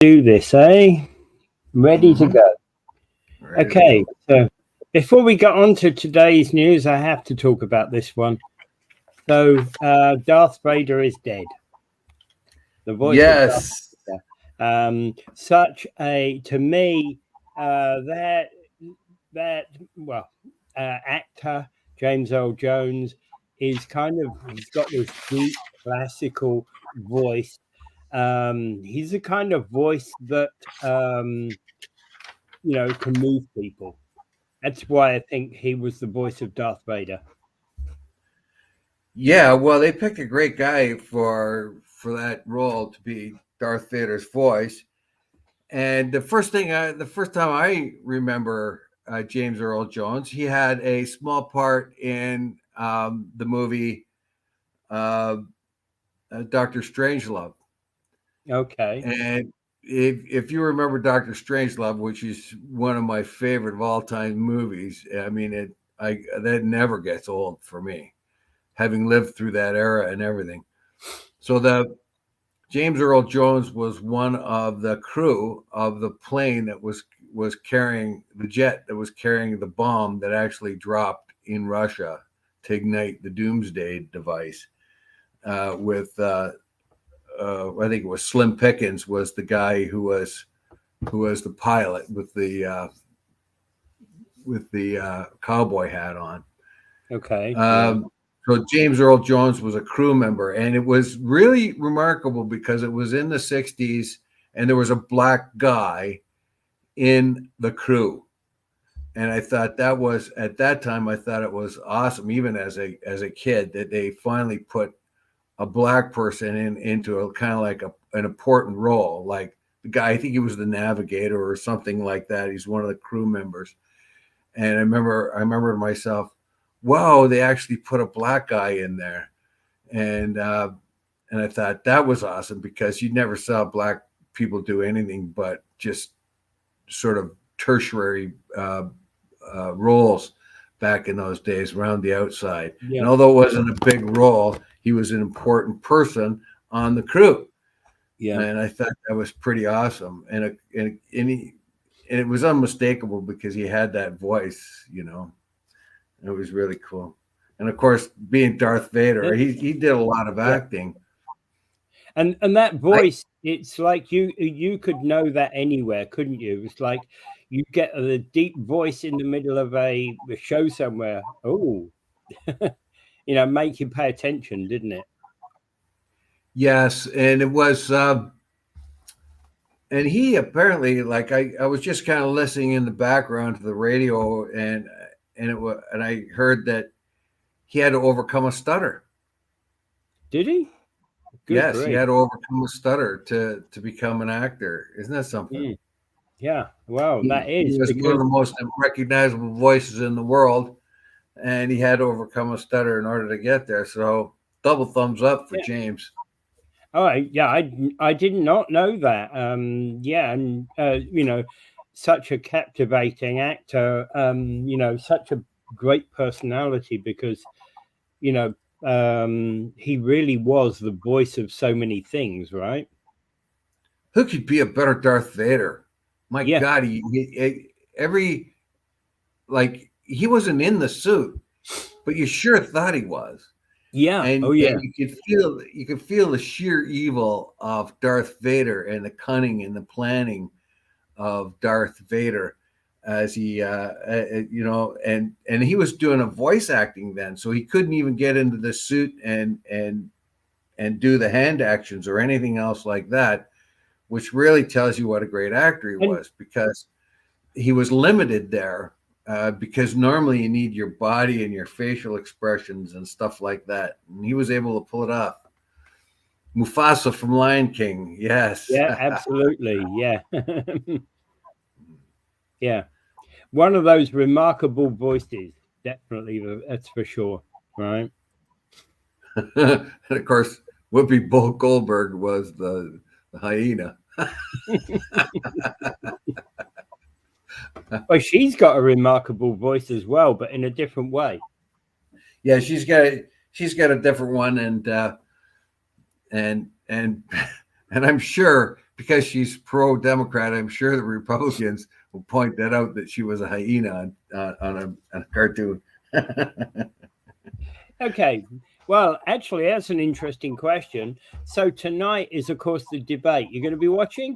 Do this, eh? Ready to go. Ready to Okay, go. so before we get on to today's news, I have to talk about this one. So, Darth Vader is dead. The voice of Darth Yes. Vader. Such a, to me, that actor James Earl Jones is he's got this deep classical voice. He's the kind of voice that can move people. That's why I think he was the voice of Darth Vader. Yeah, well, they picked a great guy for that role to be Darth Vader's voice. And the first time I remember James Earl Jones, he had a small part in the movie uh, Doctor Strangelove. Okay. And if you remember Doctor Strangelove, which is one of my favorite of all time movies, I mean that never gets old for me, having lived through that era and everything. So the James Earl Jones was one of the crew of the plane that was carrying the jet that was carrying the bomb that actually dropped in Russia to ignite the doomsday device. I think it was Slim Pickens was the guy who was the pilot with the cowboy hat on. Okay. So James Earl Jones was a crew member, and it was really remarkable because it was in the 60s and there was a black guy in the crew. And I thought that was, at that time, I thought it was awesome, even as a kid, that they finally put a black person into a kind of like an important role. Like the guy, I think he was the navigator or something like that. He's one of the crew members. And I remember to myself, wow, they actually put a black guy in there. And I thought that was awesome because you never saw black people do anything but just sort of tertiary roles back in those days around the outside. Yeah. And although it wasn't a big role, he was an important person on the crew. Yeah. And I thought that was pretty awesome. And it was unmistakable because he had that voice, It was really cool. And of course, being Darth Vader, he did a lot of acting. And that voice, it's like you could know that anywhere, couldn't you? It's like you get a deep voice in the middle of a show somewhere. Oh, make you pay attention, didn't it? Yes, and it was, and he apparently, like I was just kind of listening in the background to the radio, and I heard that he had to overcome a stutter. Did he? Good Yes, grief. he had to overcome a stutter to become an actor. Isn't that something? Yeah, well, that is He was one of the most recognizable voices in the world, and he had to overcome a stutter in order to get there. So double thumbs up for James. Oh, yeah, I did not know that. Yeah, and such a captivating actor. Such a great personality because he really was the voice of so many things, right? Who could be a better Darth Vader? My Yeah. God, he wasn't in the suit, but you sure thought he was. Yeah. And, Oh, yeah. and you could feel the sheer evil of Darth Vader and the cunning and the planning of Darth Vader as he and he was doing a voice acting then, so he couldn't even get into the suit and do the hand actions or anything else like that, which really tells you what a great actor he was, because he was limited there. Because normally you need your body and your facial expressions and stuff like that. And he was able to pull it off. Mufasa from Lion King. Yes. Yeah, absolutely. Yeah. Yeah. One of those remarkable voices. Definitely. That's for sure. Right. And of course, Whoopi Goldberg was the hyena. Well, she's got a remarkable voice as well, but in a different way. Yeah, she's got a different one, and I'm sure because she's pro-Democrat, I'm sure the Republicans will point that out, that she was a hyena on a cartoon. Okay. Well, actually, that's an interesting question. So tonight is, of course, the debate. You're going to be watching?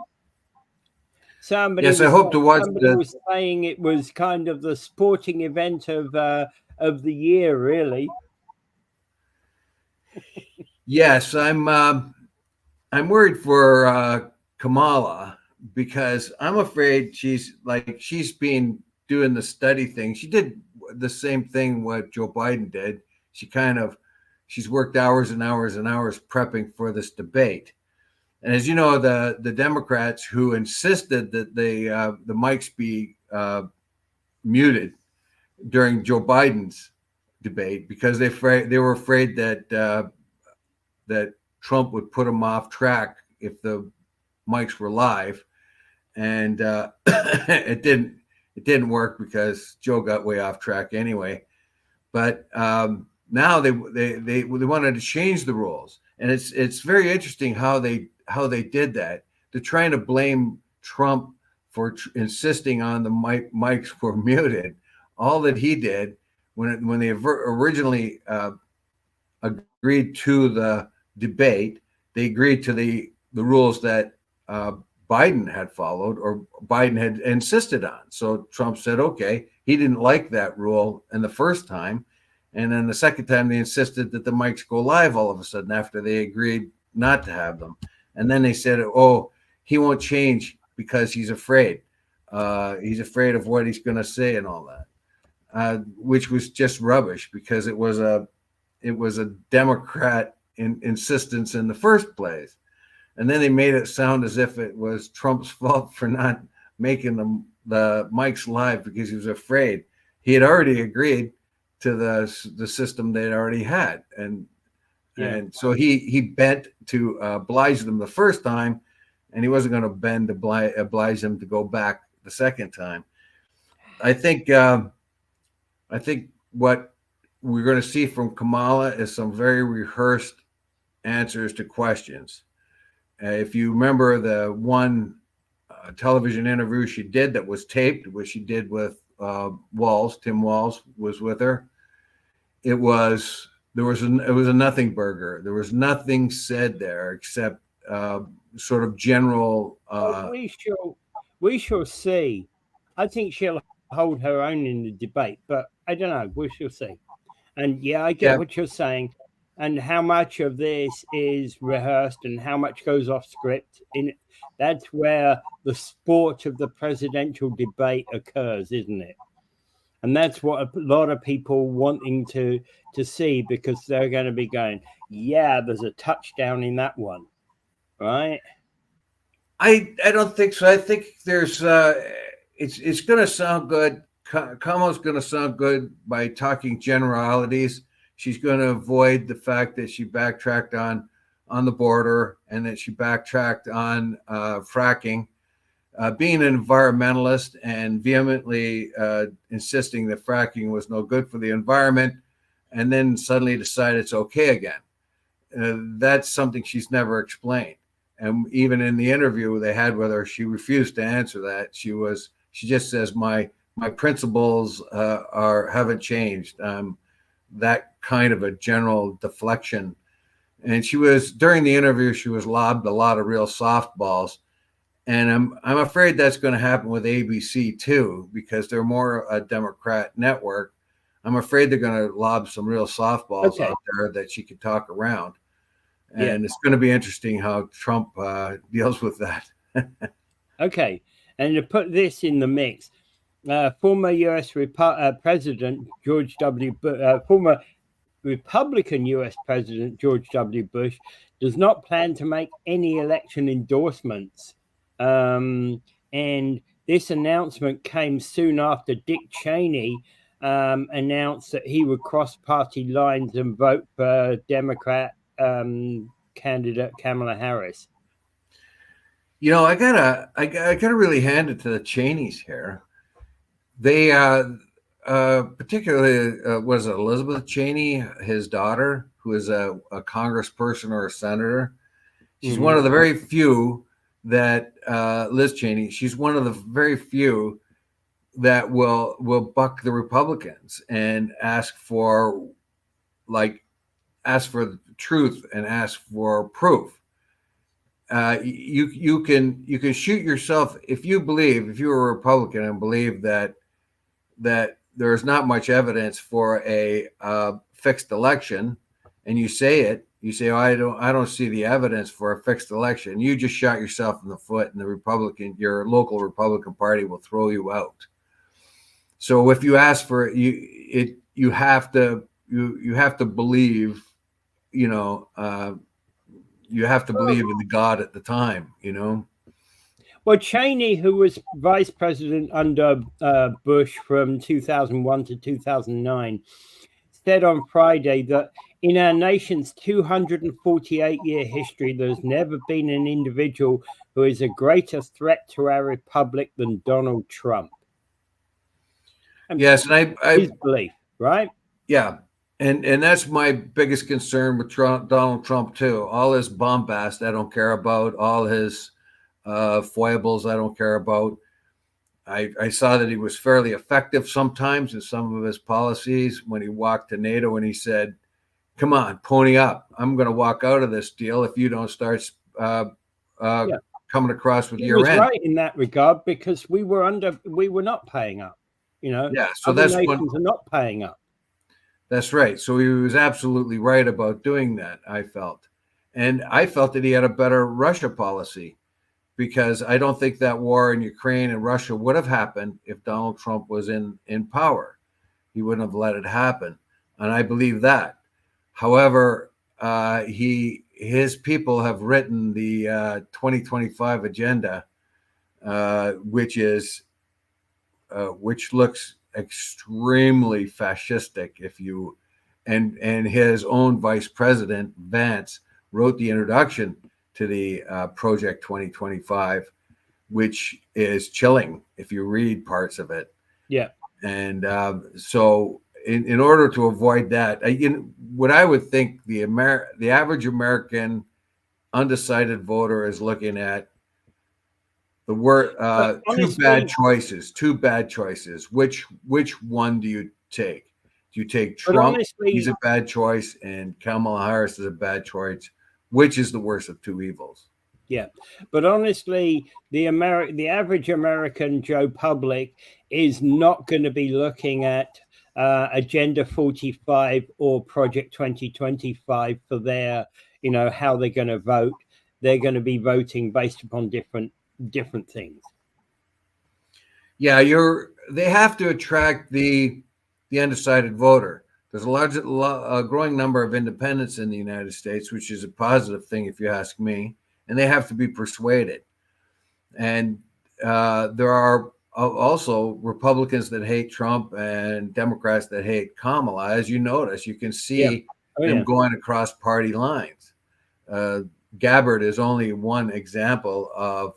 Yes, I hope to watch somebody was saying it was kind of the sporting event of the year, really. Yes, I'm worried for Kamala, because I'm afraid she's been doing the study thing. She did the same thing what Joe Biden did. She's worked hours and hours and hours prepping for this debate. And as you know, the Democrats who insisted that the mics be muted during Joe Biden's debate, because they were afraid that that Trump would put them off track if the mics were live, and it didn't work, because Joe got way off track anyway. But now they wanted to change the rules, and it's very interesting how they did that. They're trying to blame Trump for insisting on the mics were muted. All that he did when they originally agreed to the debate, they agreed to the rules that Biden had followed, or Biden had insisted on. So Trump said, okay. He didn't like that rule in the first time. And then the second time they insisted that the mics go live all of a sudden, after they agreed not to have them. And then they said, oh, he won't change because he's afraid. He's afraid of what he's going to say and all that, which was just rubbish, because it was a Democrat insistence in the first place. And then they made it sound as if it was Trump's fault for not making the mics live because he was afraid. He had already agreed to the system they'd already had. And so he bent to oblige them the first time, and he wasn't going to bend to oblige them to go back the second time. I think what we're going to see from Kamala is some very rehearsed answers to questions. If you remember the one television interview she did that was taped, which she did with Tim Walz was with her. It was a nothing burger. There was nothing said there except sort of general. We shall see. I think she'll hold her own in the debate, but I don't know. We shall see. And I get what you're saying, and how much of this is rehearsed and how much goes off script. That's where the sport of the presidential debate occurs, isn't it? And that's what a lot of people wanting to see, because they're going to be going, yeah, there's a touchdown in that one, right? I don't think so. I think there's it's going to sound good. Kamala's going to sound good by talking generalities. She's going to avoid the fact that she backtracked on the border, and that she backtracked on fracking. Being an environmentalist and vehemently insisting that fracking was no good for the environment, and then suddenly decide it's okay again. That's something she's never explained. And even in the interview they had with her, she refused to answer that. She just says, my principles haven't changed. That kind of a general deflection. And during the interview, she was lobbed a lot of real softballs. And I'm afraid that's going to happen with ABC too, because they're more a Democrat network. I'm afraid they're going to lob some real softballs out there that she could talk around. And it's going to be interesting how Trump deals with that. Okay. And to put this in the mix, former U.S. President George W. former Republican U.S. President George W. Bush does not plan to make any election endorsements. And this announcement came soon after Dick Cheney announced that he would cross party lines and vote for Democrat candidate Kamala Harris. I gotta really hand it to the Cheneys here. They particularly was it Elizabeth Cheney, his daughter, who is a congressperson or a senator. She's one of the very few that Liz Cheney, she's one of the very few that will buck the Republicans and ask for the truth and ask for proof. You can shoot yourself if you're a Republican and believe that there is not much evidence for a fixed election, and you say, oh, I don't see the evidence for a fixed election. You just shot yourself in the foot, and your local Republican Party will throw you out. So if you ask for it, you have to believe, you have to believe in the God at the time, Well, Cheney, who was vice president under Bush from 2001 to 2009, said on Friday that in our nation's 248-year history, there's never been an individual who is a greater threat to our republic than Donald Trump. Yes, and his belief, right? Yeah, and that's my biggest concern with Donald Trump too. All his bombast, I don't care about. All his foibles, I don't care about. I saw that he was fairly effective sometimes in some of his policies when he walked to NATO and he said, "Come on, pony up. I'm going to walk out of this deal if you don't start coming across with your end." He was right in that regard because we were not paying up. Yeah, so other nations are not paying up. That's right. So he was absolutely right about doing that, I felt. And I felt that he had a better Russia policy, because I don't think that war in Ukraine and Russia would have happened if Donald Trump was in power. He wouldn't have let it happen. And I believe that. However, his people have written the 2025 agenda, which looks extremely fascistic. And his own vice president, Vance, wrote the introduction to the Project 2025, which is chilling if you read parts of it. Yeah. And so in order to avoid that, what I would think the average American undecided voter is looking at the word two bad choices. Which one do you take? Do you take Trump? He's a bad choice, and Kamala Harris is a bad choice. Which is the worst of two evils? Yeah, but honestly, the average American Joe public is not going to be looking at Agenda 45 or Project 2025 for their, how they're going to vote. They're going to be voting based upon different things. Yeah, they have to attract the undecided voter. There's a growing number of independents in the United States, which is a positive thing if you ask me, and they have to be persuaded. And there are also Republicans that hate Trump and Democrats that hate Kamala. As you notice, you can see them going across party lines. Gabbard is only one example of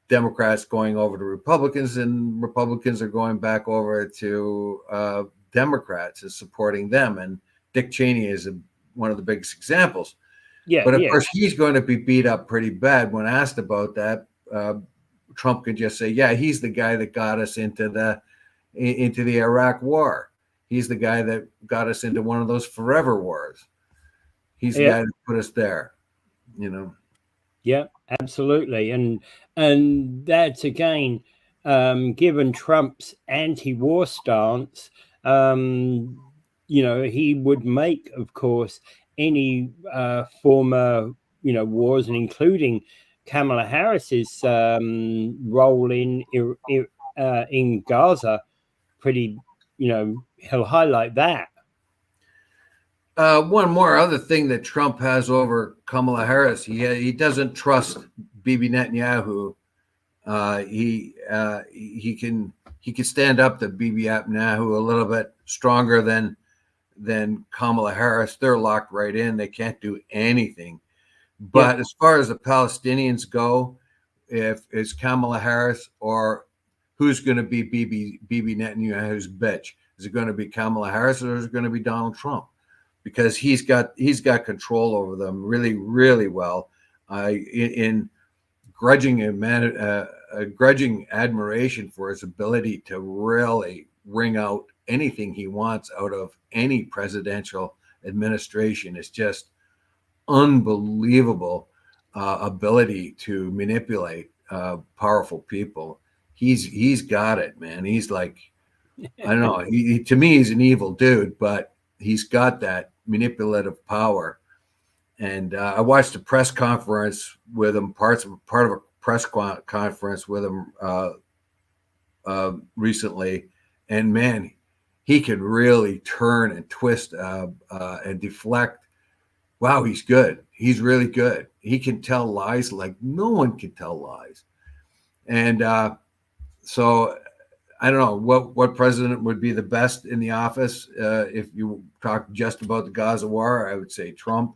Democrats going over to Republicans, and Republicans are going back over to Democrats is supporting them, and Dick Cheney is one of the biggest examples. Yeah, but of course he's going to be beat up pretty bad. When asked about that, Trump can just say, "Yeah, he's the guy that got us into the Iraq War. He's the guy that got us into one of those forever wars. He's the guy that put us there." Yeah, absolutely, and that's again, given Trump's anti-war stance. He would make, of course, any former, wars, and including Kamala Harris's role in Gaza, pretty, he'll highlight that. One more other thing that Trump has over Kamala Harris, he doesn't trust Bibi Netanyahu. He can stand up to Bibi Netanyahu a little bit stronger than Kamala Harris. They're locked right in. They can't do anything. But as far as the Palestinians go, if it's Kamala Harris, or who's going to be Bibi Netanyahu's bitch? Is it going to be Kamala Harris, or is it going to be Donald Trump? Because he's got control over them really, really well. In grudging admiration for his ability to really wring out anything he wants out of any presidential administration. It's just unbelievable ability to manipulate powerful people. He's got it, man. He's like, I don't know. To me, he's an evil dude, but he's got that manipulative power. And I watched a press conference with him, part of a press conference with him recently, and man, he can really turn and twist and deflect. Wow, he's good. He's really good. He can tell lies like no one can tell lies. And so I don't know what president would be the best in the office. If you talk just about the Gaza war, I would say Trump.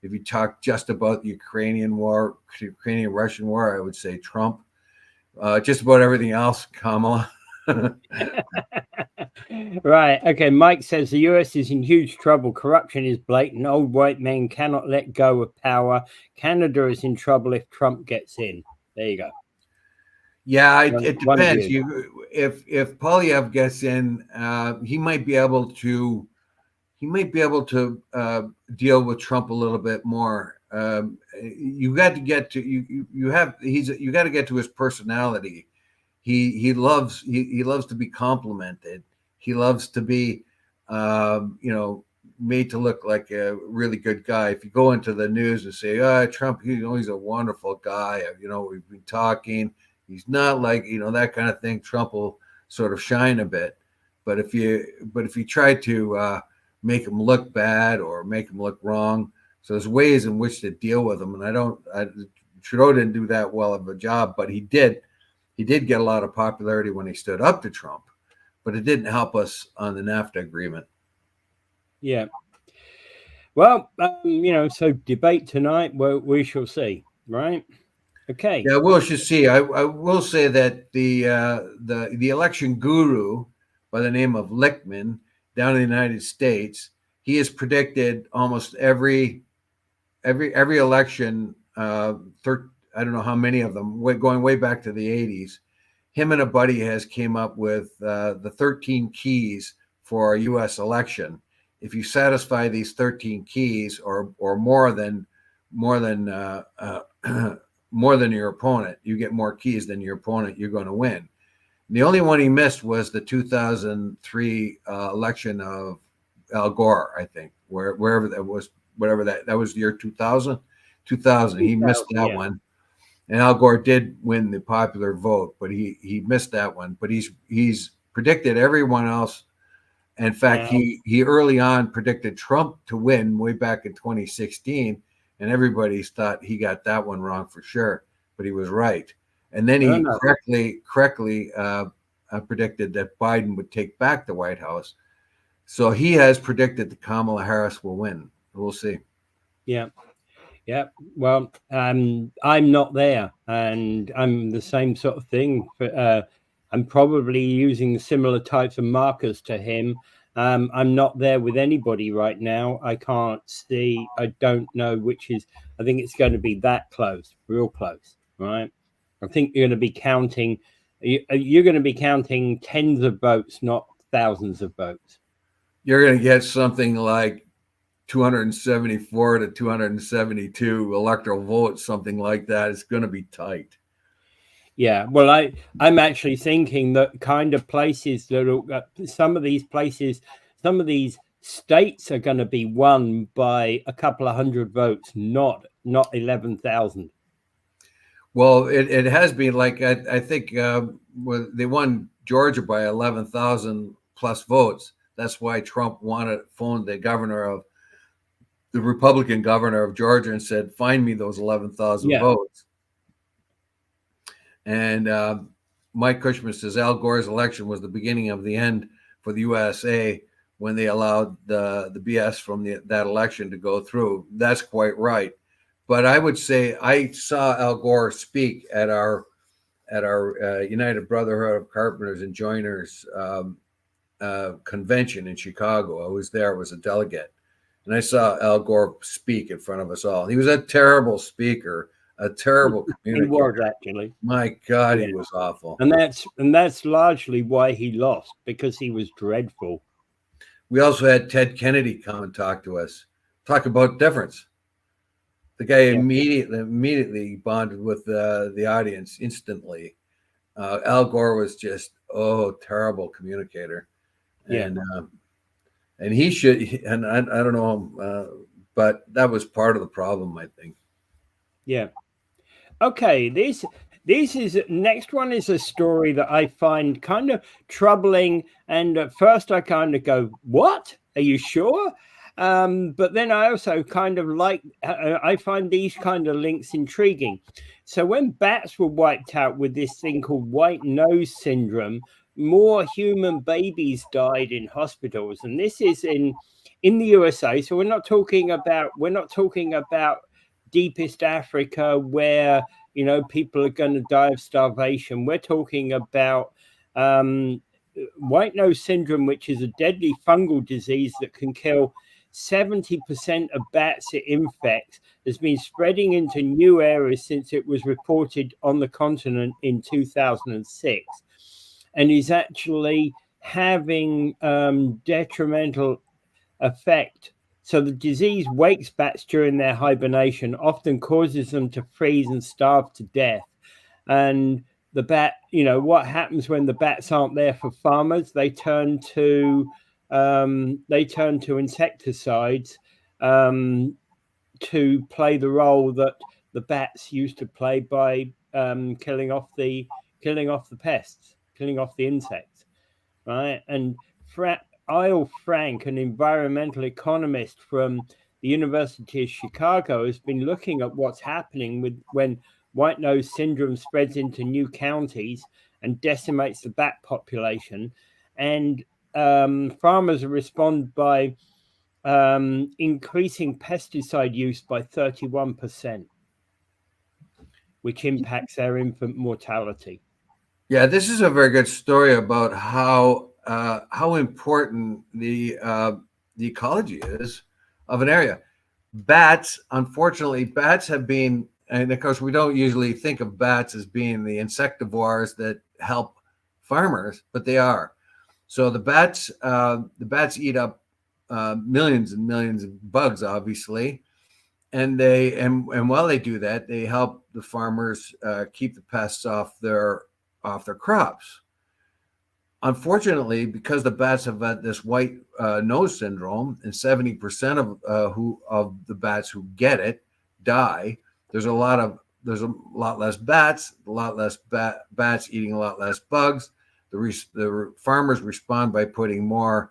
If you talk just about the Ukrainian-Russian war, I would say Trump. Just about everything else, Kamala. Right. Okay. Mike says the US is in huge trouble. Corruption is blatant. Old white men cannot let go of power. Canada is in trouble if Trump gets in. There you go. Yeah, it depends. If Polyev gets in, he might be able to deal with Trump a little bit more. You got to get to you got to get to his personality. He loves to be complimented. He loves to be made to look like a really good guy. If you go into the news and say, Trump, he's a wonderful guy. We've been talking. He's not like, that kind of thing. Trump will sort of shine a bit. But if you try to make him look bad or make him look wrong, so there's ways in which to deal with him. And Trudeau didn't do that well of a job, but he did get a lot of popularity when he stood up to Trump, but it didn't help us on the NAFTA agreement. Yeah. Well, so debate tonight, well, we shall see, right? Okay. Yeah, we should see. I will say that the election guru by the name of Lichtman down in the United States, he has predicted almost every election. I don't know how many of them, going way back to the 80s. Him and a buddy has came up with the 13 keys for a U.S. election. If you satisfy these 13 keys or more than your opponent, you get more keys than your opponent, you're going to win. The only one he missed was the 2003 election of Al Gore, I think, wherever that was, whatever that was the year 2000. He missed that one. And Al Gore did win the popular vote, but he missed that one. But he's predicted everyone else. In fact, he early on predicted Trump to win way back in 2016, and everybody thought he got that one wrong for sure, but he was right. And then he correctly predicted that Biden would take back the White House. So he has predicted that Kamala Harris will win. We'll see. Yeah. Yeah. Well, I'm not there, and I'm the same sort of thing. I'm probably using similar types of markers to him. I'm not there with anybody right now. I can't see. I don't know which is. I think it's going to be that close, real close, right? I think you're going to be counting. You're going to be counting tens of votes, not thousands of votes. You're going to get something like 274 to 272 electoral votes, something like that. It's going to be tight. Yeah, well, I'm actually thinking that kind of places that some of these states are going to be won by a couple of hundred votes, not 11,000. Well, it has been like I think they won Georgia by 11,000 plus votes. That's why Trump phoned the Republican governor of Georgia and said, "Find me those 11,000 votes." And Mike Cushman says Al Gore's election was the beginning of the end for the USA when they allowed the BS from that election to go through. That's quite right. But I would say I saw Al Gore speak at our United Brotherhood of Carpenters and Joiners convention in Chicago. I was there, was a delegate, and I saw Al Gore speak in front of us all. He was a terrible speaker. a terrible He was communicator. actually. My God, Yeah. he was awful. And that's largely why he lost, because he was dreadful. We also had Ted Kennedy come and talk to us, talk about difference. The guy Yeah. immediately bonded with the audience instantly. Al Gore was just terrible communicator, Yeah. and he should, and I don't know, but that was part of the problem, I think. Yeah. Okay, this is next one is a story that I find kind of troubling, and at first I kind of go, "What? Are you sure?" But then I also kind of like I find these kind of links intriguing. So when bats were wiped out with this thing called white nose syndrome, more human babies died in hospitals, and this is in the USA. So we're not talking about deepest Africa where people are going to die of starvation. We're talking about um, white nose syndrome, which is a deadly fungal disease that can kill 70% of bats it infects, has been spreading into new areas since it was reported on the continent in 2006, and is actually having detrimental effect. So the disease wakes bats during their hibernation, often causes them to freeze and starve to death. And the bat, what happens when the bats aren't there for farmers? They turn to insecticides to play the role that the bats used to play by killing off the pests, killing off the insects, right? And Isle Frank, an environmental economist from the University of Chicago, has been looking at what's happening when white nose syndrome spreads into new counties and decimates the bat population. And farmers respond by increasing pesticide use by 31%, which impacts their infant mortality. Yeah, this is a very good story about how important the ecology is of an area. Bats, unfortunately, bats have been, and of course, we don't usually think of bats as being the insectivores that help farmers, but they are. So the bats eat up millions and millions of bugs, obviously, and while they do that, they help the farmers keep the pests off their crops. Unfortunately, because the bats have had this white nose syndrome, and 70% of the bats who get it die, there's a lot less bats, a lot less bats eating a lot less bugs. The farmers respond by putting more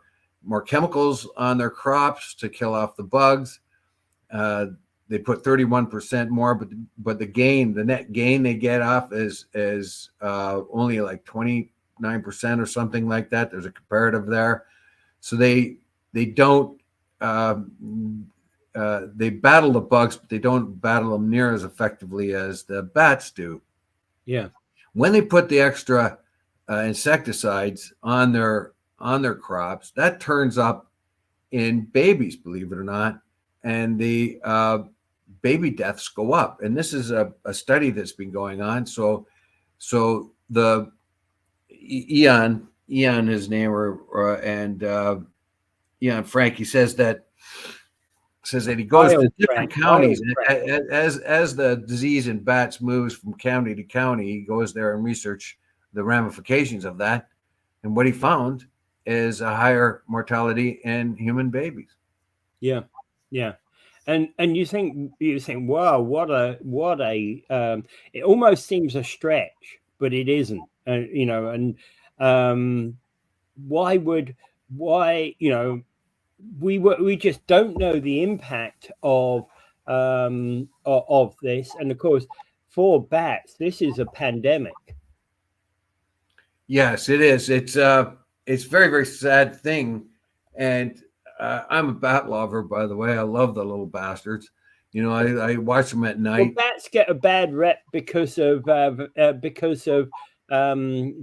chemicals on their crops to kill off the bugs. They put 31% more, but the net gain they get off is only like 29% or something like that. There's a comparative there, so they don't they battle the bugs, but they don't battle them near as effectively as the bats do. Yeah. When they put the extra insecticides on their crops, that turns up in babies, believe it or not, and the baby deaths go up. And this is a study that's been going on. So the Ian, his name, and Ian Frank, he says that he goes to different counties as the disease in bats moves from county to county. He goes there and research the ramifications of that, and what he found is a higher mortality in human babies. Yeah. And you think, wow, what a it almost seems a stretch, but it isn't. And why we just don't know the impact of this. And of course, for bats, this is a pandemic. Yes, it is. It's very, very sad thing. And I'm a bat lover, by the way. I love the little bastards. I watch them at night. Well, bats get a bad rep because of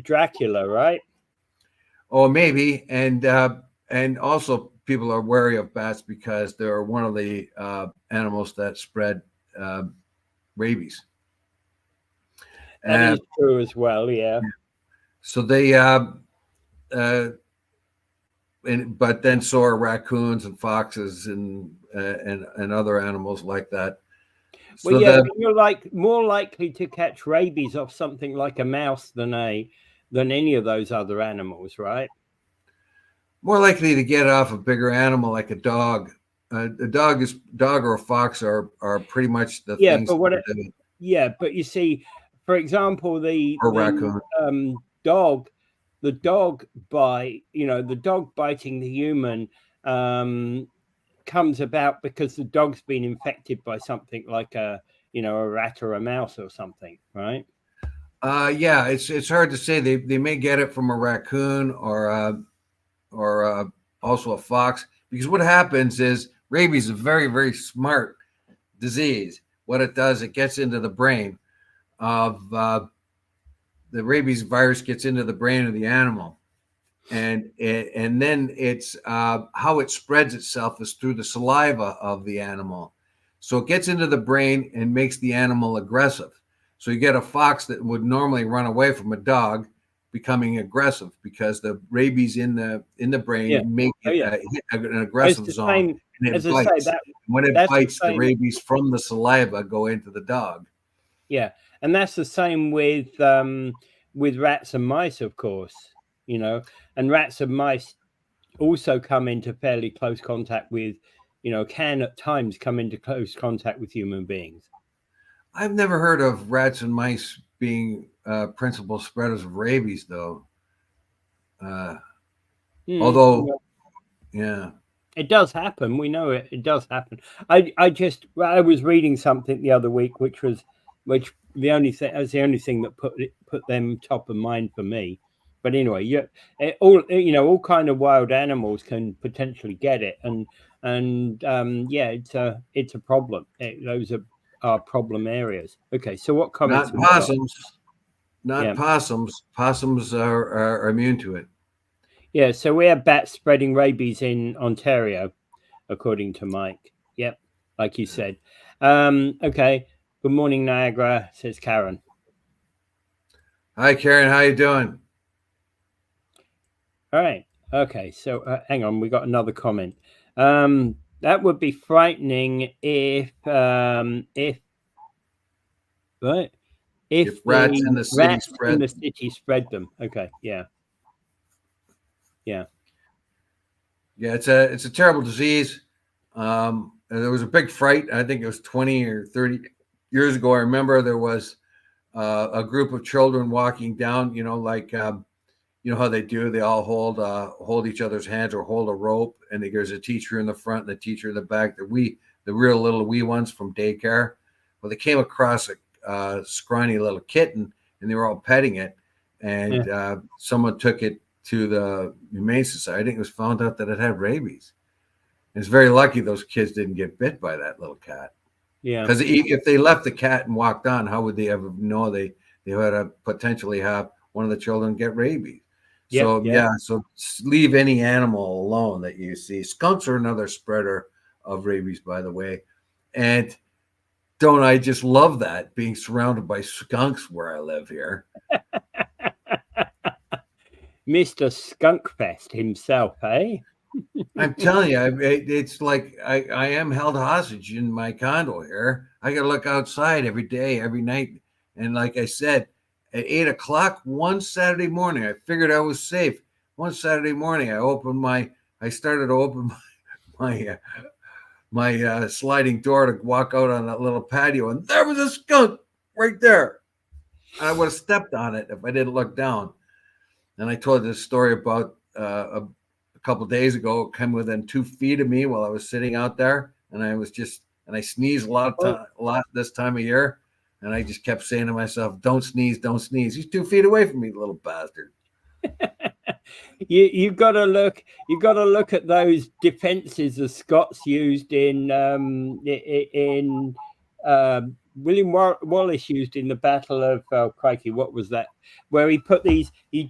Dracula, right? Oh, maybe. And also people are wary of bats because they're one of the animals that spread rabies. That is true as well. Yeah. So they, but then so are raccoons and foxes and other animals like that. Well, So yeah, but you're like more likely to catch rabies off something like a mouse than any of those other animals, right? more likely to get off a bigger animal like a dog. A dog or a fox are pretty much the things. Yeah, but you see, for example, or raccoon. dog, the dog bite, the dog biting the human comes about because the dog's been infected by something like a rat or a mouse or something, right? Yeah, it's hard to say. They may get it from a raccoon or also a fox, because what happens is rabies is a very, very smart disease. What it does, it gets into the brain of the rabies virus gets into the brain of the animal, and then it's how it spreads itself is through the saliva of the animal. So it gets into the brain and makes the animal aggressive. So you get a fox that would normally run away from a dog becoming aggressive because the rabies in the brain make it hit an aggressive zone, and it bites. When it bites, the rabies from the saliva go into the dog. Yeah, and that's the same with rats and mice, of course. And rats and mice also come into fairly close contact with, can at times come into close contact with human beings. I've never heard of rats and mice being principal spreaders of rabies, though. Although, yeah, it does happen. We know it. It does happen. I was reading something the other week, which the only thing that put them top of mind for me. But anyway, all kind of wild animals can potentially get it, and it's a problem. Those are problem areas. Okay, so what comments? Not possums. Not possums. Possums are immune to it. Yeah, so we have bats spreading rabies in Ontario, according to Mike. Yep, like you said. Okay. Good morning, Niagara, says Karen. Hi, Karen. How you doing? All right. Okay. So hang on. We got another comment. That would be frightening if right. If rats in the city spread them. Okay. Yeah. Yeah. Yeah. It's a terrible disease. There was a big fright. I think it was 20 or 30 years ago. I remember there was a group of children walking down. Like how they do. They all hold each other's hands or hold a rope, and there's a teacher in the front and the teacher in the back. The real little wee ones from daycare. Well, they came across a scrawny little kitten, and they were all petting it, and someone took it to the Humane Society. It was found out that it had rabies. It's very lucky those kids didn't get bit by that little cat. Yeah. Because if they left the cat and walked on, how would they ever know they had to potentially have one of the children get rabies? So so leave any animal alone that you see. Skunks are another spreader of rabies, by the way. And don't I just love that, being surrounded by skunks where I live here. Mr. Skunkfest himself, eh? I'm telling you, it's like I am held hostage in my condo here. I got to look outside every day, every night. And like I said, at 8 o'clock one Saturday morning, I figured I was safe. One Saturday morning, I started to open my sliding door to walk out on that little patio, and there was a skunk right there. And I would have stepped on it if I didn't look down. And I told this story about a couple of days ago. It came within 2 feet of me while I was sitting out there, and I sneezed a lot this time of year. And I just kept saying to myself, don't sneeze, don't sneeze. He's 2 feet away from me, little bastard. You got to look at those defenses the Scots used in William Wallace used in the Battle of crikey, what was that? Where he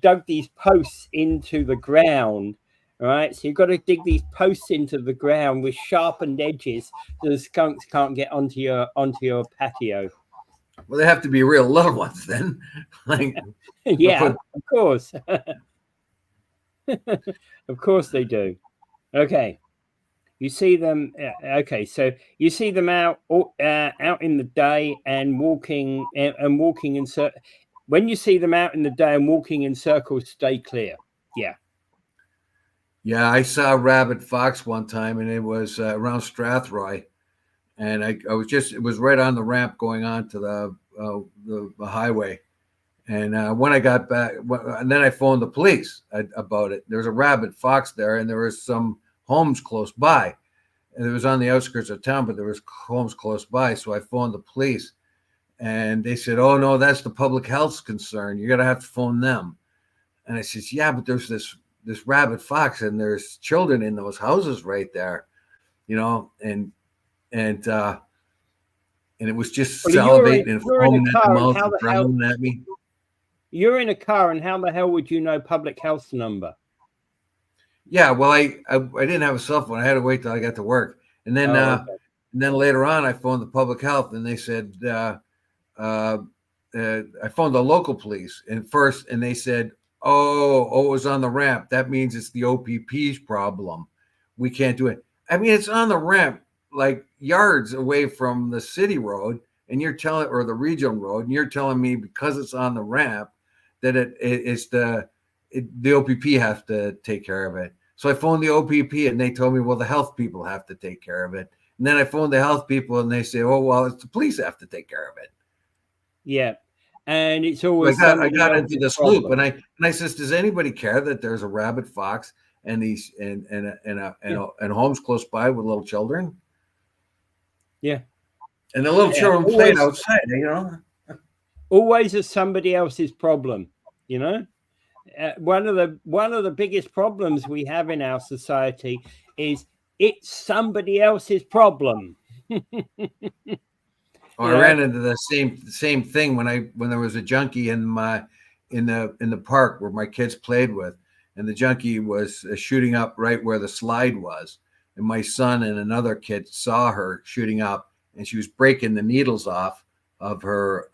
dug these posts into the ground. Right, so you've got to dig these posts into the ground with sharpened edges so the skunks can't get onto your patio. Well, they have to be real little ones then. Like, Yeah, of course. Of course they do. Okay. You see them. Okay, so you see them out in the day and walking in circles. When you see them out in the day and walking in circles, stay clear. Yeah. Yeah, I saw a rabbit fox one time, and it was around Strathroy, and I was just it was right on the ramp going on to the highway. And when I got back, and then I phoned the police about it. There was a rabbit fox there, and there was some homes close by. And it was on the outskirts of town, but there was homes close by. So I phoned the police, and they said, "Oh no, that's the public health concern. You're gonna have to phone them." And I says, "Yeah, but there's this rabbit fox, and there's children in those houses right there, you know." And it was just salivating and foaming at the mouth and growling at me. You're in a car, and how the hell would you know public health number? Yeah, well, I didn't have a cell phone. I had to wait till I got to work, and then and then later on, I phoned the public health, and they said I phoned the local police, and they said, "Oh, it was on the ramp. That means it's the OPP's problem. We can't do it." I mean, it's on the ramp, like yards away from the city road, and you're telling, or the regional road, and you're telling me because it's on the ramp that it's the OPP have to take care of it. So I phoned the OPP, and they told me, well, the health people have to take care of it. And then I phoned the health people, and they say, oh, well, it's the police have to take care of it. Yeah. And it's always I got into this loop, and I says, does anybody care that there's a rabbit fox and these and homes close by with little children? Yeah. And the little children played outside, you know. Always is somebody else's problem, you know. One of the biggest problems we have in our society is it's somebody else's problem. I ran into the same thing when there was a junkie in the park where my kids played with, and the junkie was shooting up right where the slide was, and my son and another kid saw her shooting up, and she was breaking the needles off of her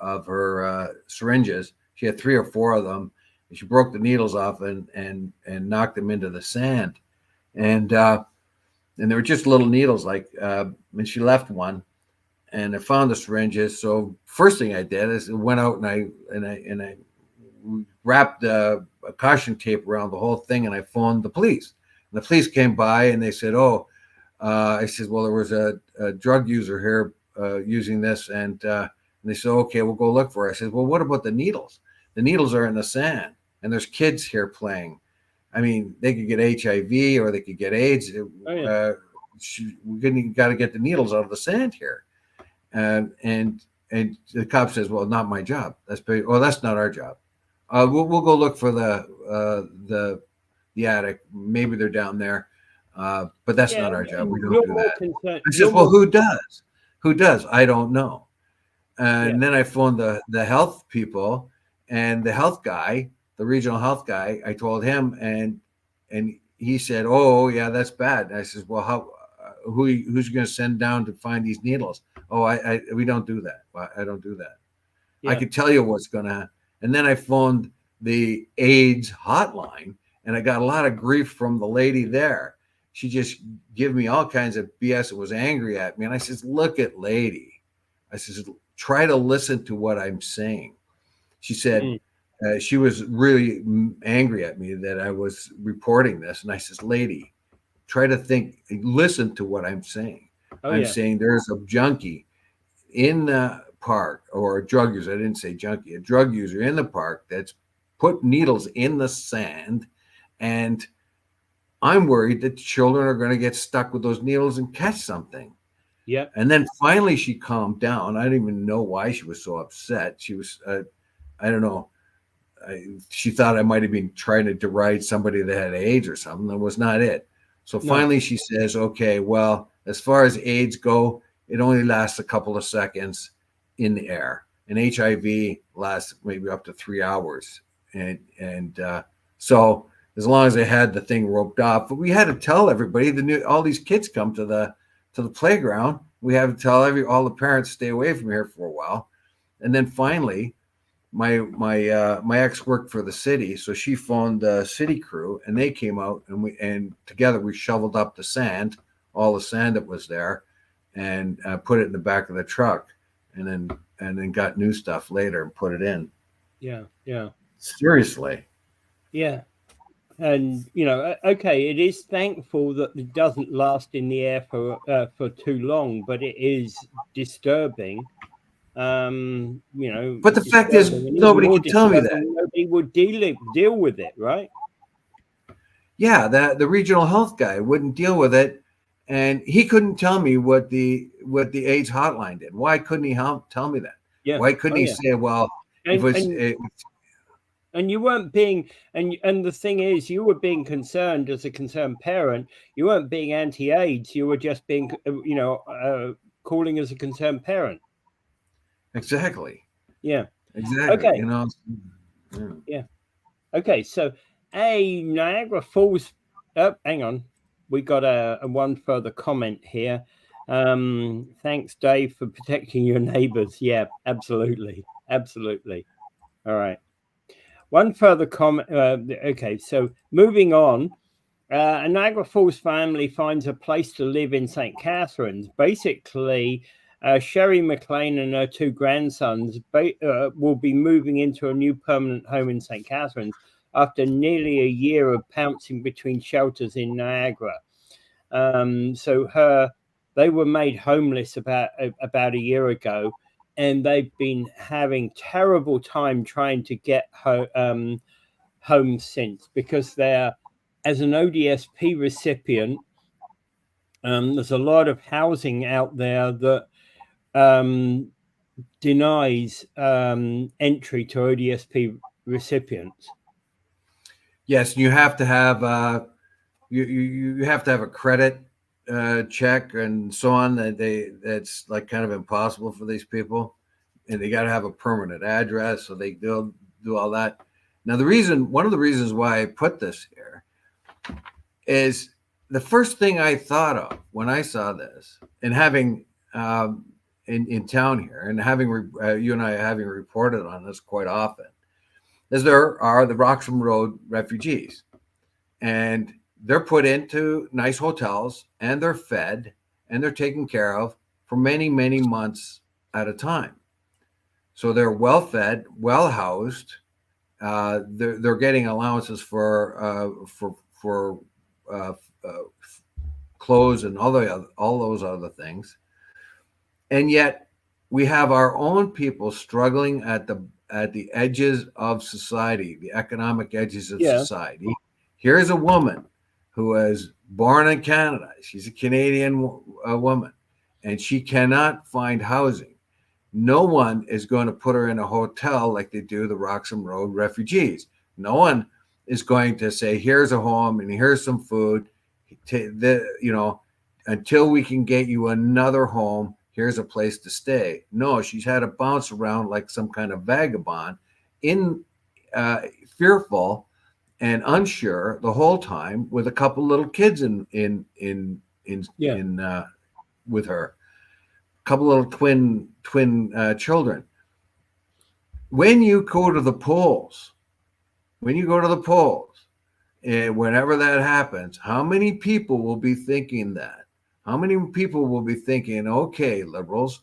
syringes. She had 3 or 4 of them, and she broke the needles off and knocked them into the sand, and they were just little needles, like, and she left one. And I found the syringes. So first thing I did is I went out and I wrapped a caution tape around the whole thing, and I phoned the police. And the police came by, and they said, "Oh," I said, "well, there was a drug user here using this," and they said, "Okay, we'll go look for her." I said, "Well, what about the needles? The needles are in the sand, and there's kids here playing. I mean, they could get HIV or they could get AIDS. We got to get the needles out of the sand here." And the cop says, "Well, not my job. That's not our job. We'll go look for the attic. Maybe they're down there, but that's not our job. We don't do that." I said, "Well, who does? Who does? I don't know." And then I phoned the health people, and the health guy, the regional health guy. I told him, and he said, "Oh, yeah, that's bad." And I said, "Well, who's going to send down to find these needles?" "Oh, we don't do that. I don't do that." Yeah. I could tell you what's going to. And then I phoned the AIDS hotline, and I got a lot of grief from the lady there. She just gave me all kinds of BS. It was angry at me. And I says, "Look at lady." I says, "Try to listen to what I'm saying." She said, she was really angry at me that I was reporting this. And I says, "Lady, try to listen to what I'm saying. I'm saying there's a junkie in the park, or a drug user. I didn't say junkie, a drug user in the park that's put needles in the sand. And I'm worried that children are going to get stuck with those needles and catch something." Yeah. And then finally she calmed down. I don't even know why she was so upset. She was, I don't know. She thought I might have been trying to deride somebody that had AIDS or something. That was not it. So finally she says, "Okay, well, as far as AIDS go, it only lasts a couple of seconds in the air, and HIV lasts maybe up to 3 hours." And so as long as I had the thing roped off, but we had to tell everybody. All these kids come to the playground. We have to tell all the parents, stay away from here for a while. And then finally, my ex worked for the city, so she phoned the city crew, and they came out, and together we shoveled up the sand, all the sand that was there, and put it in the back of the truck, and then got new stuff later and put it in. Yeah. Yeah. Seriously. Yeah. And okay, it is thankful that it doesn't last in the air for too long, but it is disturbing. But the fact is, nobody can tell me that. Nobody would deal with it, right? Yeah, the regional health guy wouldn't deal with it, and he couldn't tell me what the AIDS hotline did. Why couldn't he tell me that? Yeah. Why couldn't he say, well, and you weren't being, and the thing is, you were being concerned as a concerned parent. You weren't being anti-AIDS. You were just being, calling as a concerned parent. Exactly. Yeah. Exactly. Okay. Yeah. Okay. So, Niagara Falls. Oh, hang on. We got a one further comment here. Thanks, Dave, for protecting your neighbors. Yeah, absolutely. Absolutely. All right. One further comment. Okay, so moving on, a Niagara Falls family finds a place to live in St. Catharines. Basically, Sherry McLean and her two grandsons will be moving into a new permanent home in St. Catharines after nearly a year of pouncing between shelters in Niagara. They were made homeless about a year ago, and they've been having terrible time trying to get home since, because they're, as an ODSP recipient, there's a lot of housing out there that denies entry to ODSP recipients. Yes, you have to have you have to have a credit check and so on. That's like kind of impossible for these people, and they got to have a permanent address, so they do all that. Now, one of the reasons why I put this here is the first thing I thought of when I saw this, and having in town here, and having you and I having reported on this quite often, is there are the Roxham Road refugees, and they're put into nice hotels, and they're fed, and they're taken care of for many, many months at a time. So they're well fed, well housed. They're getting allowances for clothes and all those other things, and yet we have our own people struggling at the edges of society, the economic edges of society. Here's a woman who was born in Canada. She's a Canadian woman, and she cannot find housing. No one is going to put her in a hotel like they do the Roxham Road refugees. No one is going to say, here's a home and here's some food. Until we can get you another home, here's a place to stay. No, she's had to bounce around like some kind of vagabond, fearful and unsure the whole time, with a couple little kids with her, a couple little twin children. When you go to the polls, whenever that happens, how many people will be thinking that? How many people will be thinking, okay, Liberals,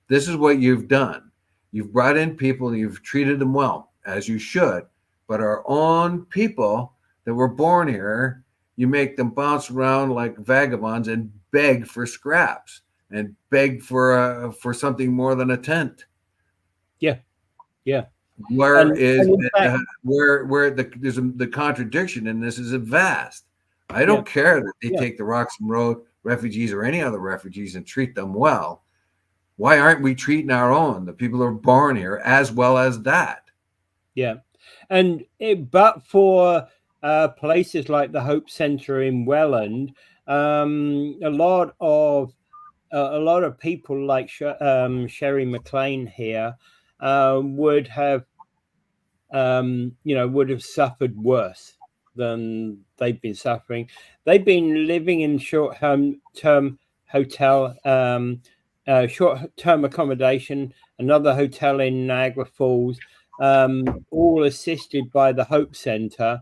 this is what you've done. You've brought in people and you've treated them well, as you should. But our own people that were born here, you make them bounce around like vagabonds and beg for scraps and beg for something more than a tent. Yeah. Where there's the contradiction in this is vast. I don't care that they take the Roxham Road refugees or any other refugees and treat them well. Why aren't we treating our own, the people who are born here, as well as that? Yeah. And but for places like the Hope Centre in Welland, a lot of people like Sherry McLean here would have suffered worse than they've been suffering. They've been living in short-term hotel short-term accommodation, another hotel in Niagara Falls, all assisted by the Hope Centre.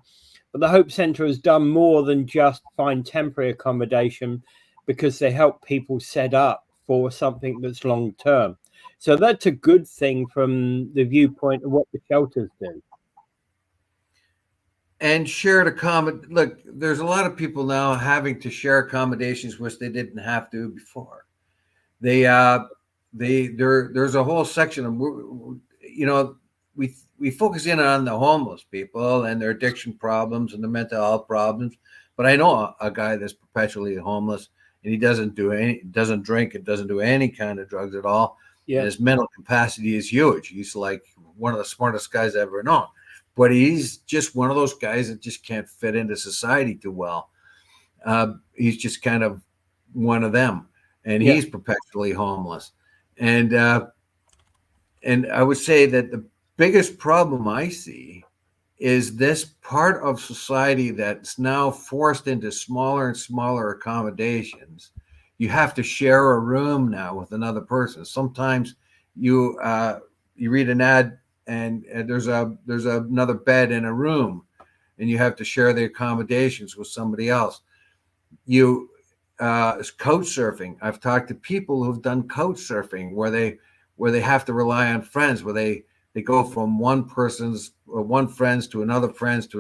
But the Hope Centre has done more than just find temporary accommodation, because they help people set up for something that's long-term. So that's a good thing from the viewpoint of what the shelters do. And shared accommodation. Look, there's a lot of people now having to share accommodations, which they didn't have to before. There's a whole section of, we focus in on the homeless people and their addiction problems and the mental health problems. But I know a guy that's perpetually homeless, and he doesn't drink, and doesn't do any kind of drugs at all. Yeah. And his mental capacity is huge. He's like one of the smartest guys I've ever known. But he's just one of those guys that just can't fit into society too well. He's just kind of one of them, and he's perpetually homeless. And I would say that the biggest problem I see is this part of society that's now forced into smaller and smaller accommodations. You have to share a room now with another person. Sometimes you read an ad, and there's another bed in a room, and you have to share the accommodations with somebody else. Couch surfing. I've talked to people who've done couch surfing where they have to rely on friends, where they go from one friends to another friends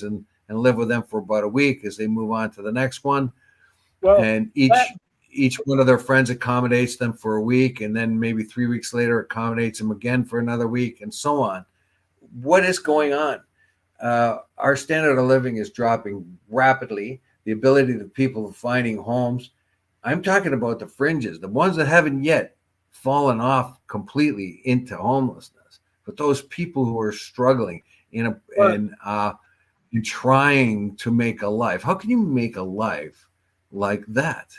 and live with them for about a week as they move on to the next one. Well, and each one of their friends accommodates them for a week, and then maybe 3 weeks later accommodates them again for another week, and so on. What is going on? Our standard of living is dropping rapidly. The ability of people of finding homes. I'm talking about the fringes, the ones that haven't yet fallen off completely into homelessness, but those people who are struggling in trying to make a life. How can you make a life like that?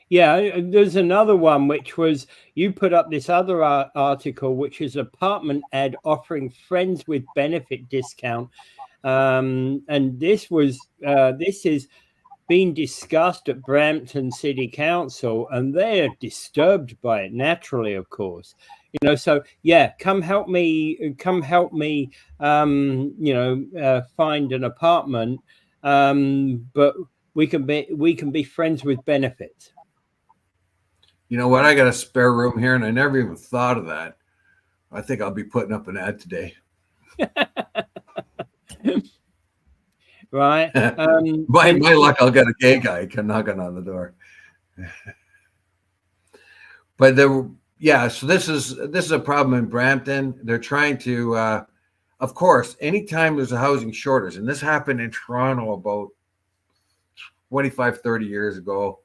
Yeah, there's another one, which was, you put up this other article, which is apartment ad offering friends with benefit discount. And this is being discussed at Brampton City Council, and they are disturbed by it, naturally, of course. So yeah, come help me, find an apartment, but we can be friends with benefits. You know what? I got a spare room here, and I never even thought of that. I think I'll be putting up an ad today. Right. By my luck, I'll get a gay guy knocking on the door. But so this is a problem in Brampton. They're trying to, of course, anytime there's a housing shortage, and this happened in Toronto about 25, 30 years ago.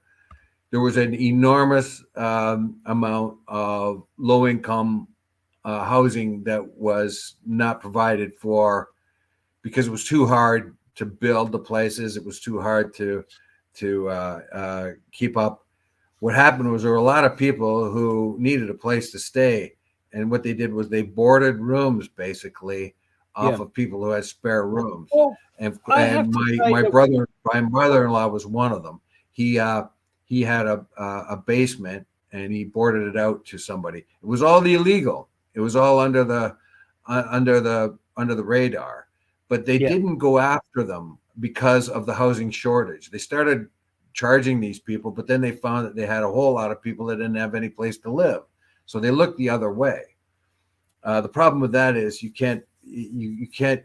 There was an enormous amount of low-income housing that was not provided for because it was too hard to build the places. It was too hard to keep up. What happened was there were a lot of people who needed a place to stay, and what they did was they boarded rooms basically off of people who had spare rooms. Well, and my brother-in-law was one of them. He had a basement, and he boarded it out to somebody. It was all illegal. It was all under the radar, but they didn't go after them because of the housing shortage. They started charging these people, but then they found that they had a whole lot of people that didn't have any place to live, so they looked the other way. The problem with that is you can't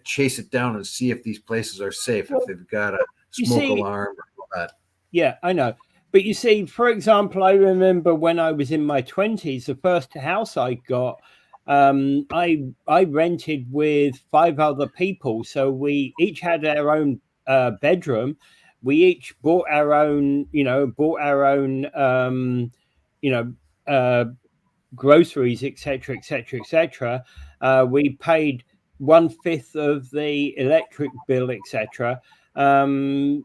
chase it down and see if these places are safe, if they've got a smoke alarm or all that. Yeah, I know. But you see, for example, I remember when I was in my 20s, the first house I got, I rented with 5 other people. So we each had our own bedroom. We each bought our own, groceries, etc., etc., etc. We paid 1/5 of the electric bill, etc.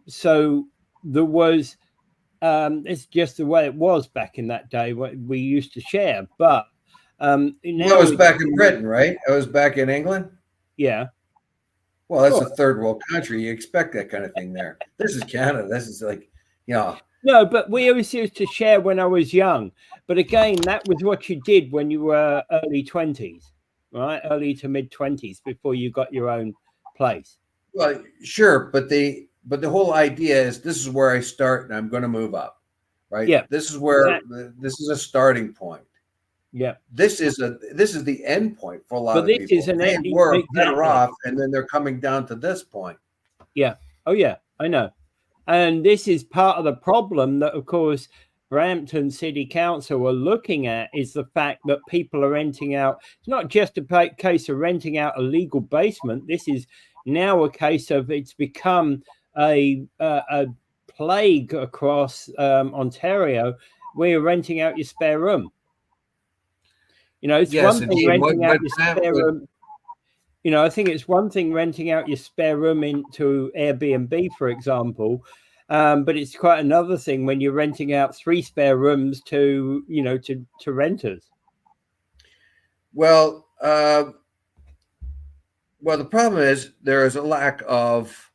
So there was. It's just the way it was back in that day. We used to share, but now I was back in Britain, right? I was back in England. Yeah. Well, that's a third world country. You expect that kind of thing there. This is Canada. This is like, Yeah, No, but we always used to share when I was young. But again, that was what you did when you were early 20s, right? Early to mid 20s before you got your own place. Well, sure, but the whole idea is this is where I start and I'm going to move up, right? Yeah, This is where this is a starting point. yeah. This is the end point for a lot But of this is people. an They were better exactly. off, and then they're coming down to this point. Yeah. Oh, yeah. I know. And this is part of the problem that, of course, Brampton City Council are looking at is the fact that people are renting out. It's not just a case of renting out a legal basement. This is now a case of it's become a plague across Ontario where you're renting out your spare room. You know, it's Yes, one thing indeed. renting out your spare room. You know, I think it's one thing renting out your spare room into Airbnb, for example, but it's quite another thing when you're renting out 3 spare rooms to, you know, to renters. Well, well, the problem is there is a lack of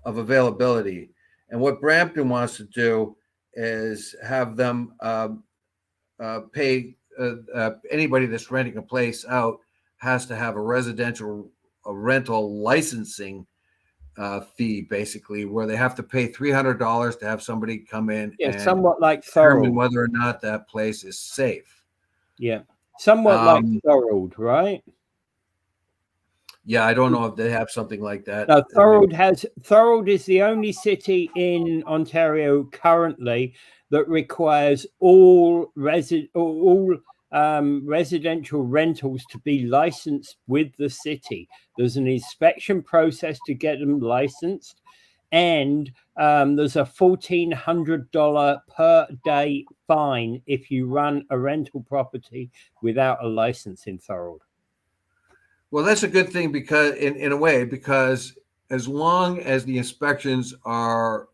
availability, and what Brampton wants to do is have them pay anybody that's renting a place out has to have a residential rental licensing fee, basically, where they have to pay $300 to have somebody come in Yeah, and somewhat like determine Thorold. whether or not that place is safe. Yeah, somewhat like Thorold, right? Yeah, I don't know if they have something like that. No, Thorold is the only city in Ontario currently that requires all residential rentals to be licensed with the city. There's an inspection process to get them licensed, and there's a $1,400 per day fine if you run a rental property without a license in Thorold. Well, that's a good thing because in a way, because as long as the inspections are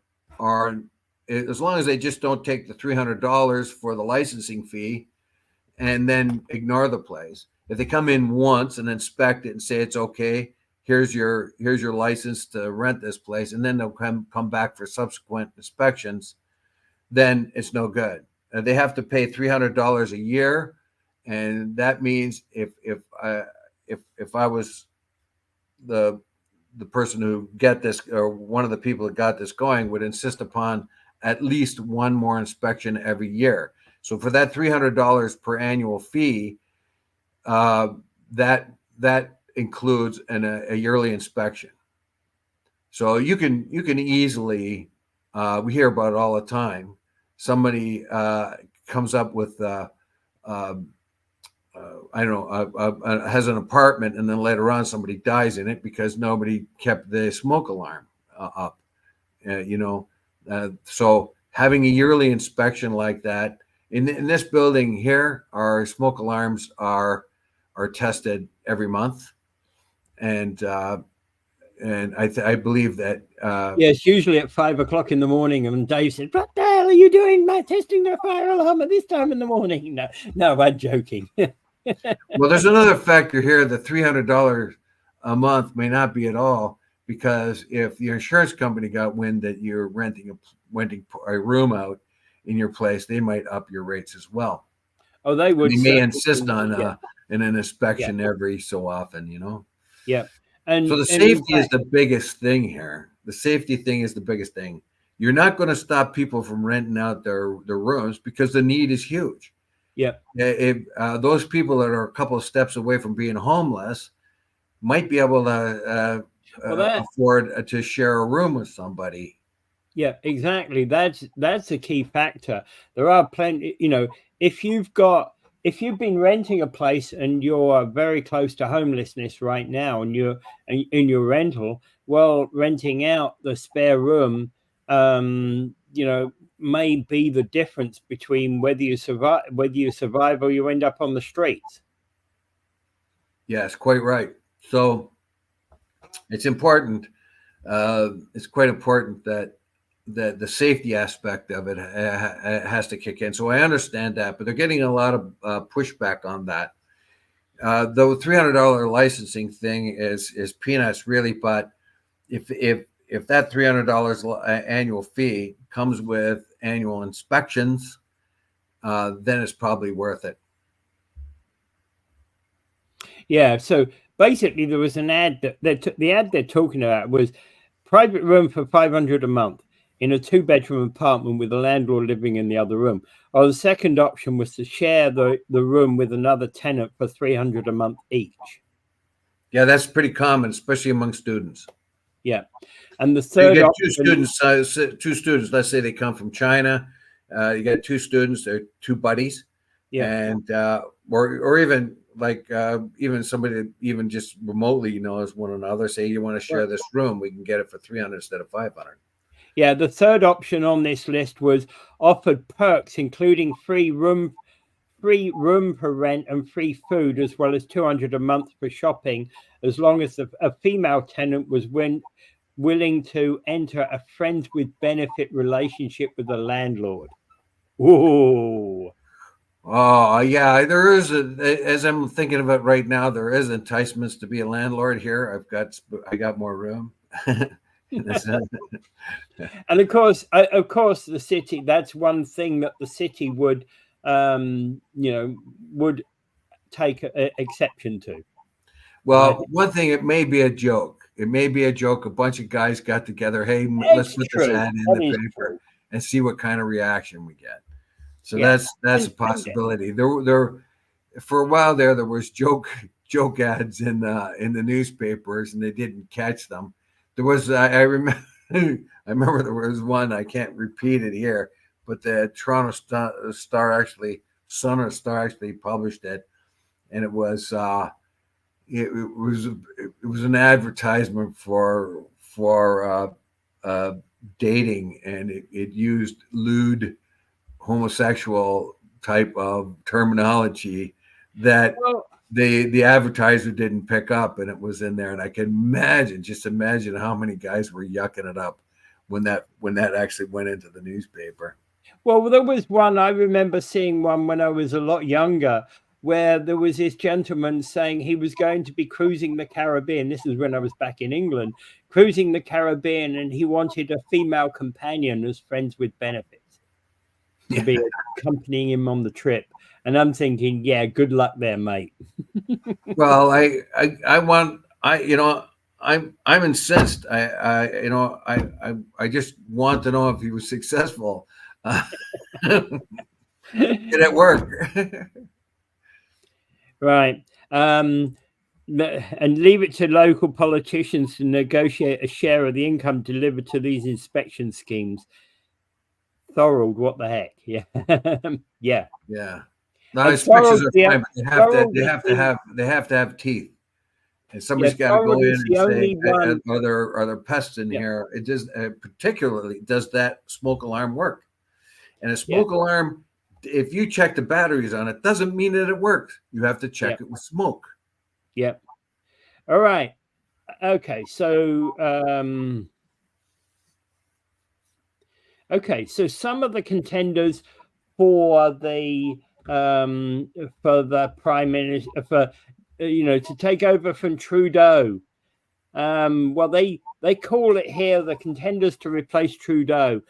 as long as they just don't take the $300 for the licensing fee and then ignore the place. If they come in once and inspect it and say it's okay, here's your license to rent this place, and then they'll come back for subsequent inspections, then it's no good. They have to pay $300 a year, and that means if I was the person who get this, or one of the people that got this going, would insist upon at least one more inspection every year. So for that $300 per annual fee, that includes a yearly inspection. So you can easily, we hear about it all the time. Somebody comes up with I don't know, has an apartment, and then later on somebody dies in it because nobody kept the smoke alarm up. So having a yearly inspection like that in this building here, our smoke alarms are tested every month, and I believe that. Yeah, it's usually at 5 o'clock in the morning, and Dave said, "What the hell are you doing, Matt? Testing the fire alarm at this time in the morning?" No, I'm joking. Well, there's another factor here. The $300 a month may not be at all, because if your insurance company got wind that you're renting a room out in your place, they might up your rates as well. Oh, they would. They may insist on an inspection every so often, Yeah. And so the safety is the biggest thing here. The safety thing is the biggest thing. You're not going to stop people from renting out their rooms because the need is huge. Yeah. Those people that are a couple of steps away from being homeless might be able to afford to share a room with somebody. Yeah, exactly. That's a key factor. There are plenty, if you've been renting a place and you're very close to homelessness right now, and you're in your rental, well, renting out the spare room, may be the difference between whether you survive or you end up on the streets. Yes, quite right. So it's important. It's quite important that the safety aspect of it has to kick in. So I understand that, but they're getting a lot of pushback on that. The $300 licensing thing is peanuts, really. But if if that $300 annual fee comes with annual inspections, then it's probably worth it. Yeah. So basically, there was an ad the ad they're talking about was private room for $500 a month in a 2-bedroom apartment with a landlord living in the other room. Or the second option was to share the room with another tenant for $300 a month each. Yeah, that's pretty common, especially among students. Yeah. And the So you third get option, two students. Let's say they come from China. You get two students. They're two buddies, yeah, and or even like even somebody that even just remotely knows one another. Say you want to share this room, we can get it for 300 instead of 500. yeah. The third option on this list was offered perks, including free room for rent and free food, as well as $200 a month for shopping, as long as a female tenant was willing to enter a friends with benefit relationship with the landlord. Ooh. Oh yeah, there is as I'm thinking of it right now, there is enticements to be a landlord here. I got more room. And of course, the city, that's one thing that the city would would take exception to. Well, one thing, it may be a joke. It may be a joke. A bunch of guys got together. Hey, let's put this ad in the paper and see what kind of reaction we get. So that's a possibility. There for a while there was joke ads in the newspapers, and they didn't catch them. There was I remember I remember there was one, I can't repeat it here, but the Toronto Star actually published it, and it was an advertisement for dating, and it used lewd homosexual type of terminology that the advertiser didn't pick up, and it was in there. And I can imagine how many guys were yucking it up when that actually went into the newspaper. Well, there was one, I remember seeing one when I was a lot younger, where there was this gentleman saying he was going to be cruising the Caribbean. This is when I was back in England, cruising the Caribbean, and he wanted a female companion as friends with benefits to be accompanying him on the trip. And I'm thinking, yeah, good luck there, mate. Well, I'm incensed. I just want to know if he was successful. Did it work? Right. And leave it to local politicians to negotiate a share of the income delivered to these inspection schemes. Thorold, what the heck? Yeah. Yeah. No, inspections are fine, but they have to have teeth. And somebody's got to go in and say, are there pests in here? It just particularly, does that smoke alarm work? And a smoke alarm, if you check the batteries on it, doesn't mean that it works. You have to check it with smoke. Yep. All right. Okay. So, some of the contenders for the prime minister, to take over from Trudeau. Well, they call it here the contenders to replace Trudeau.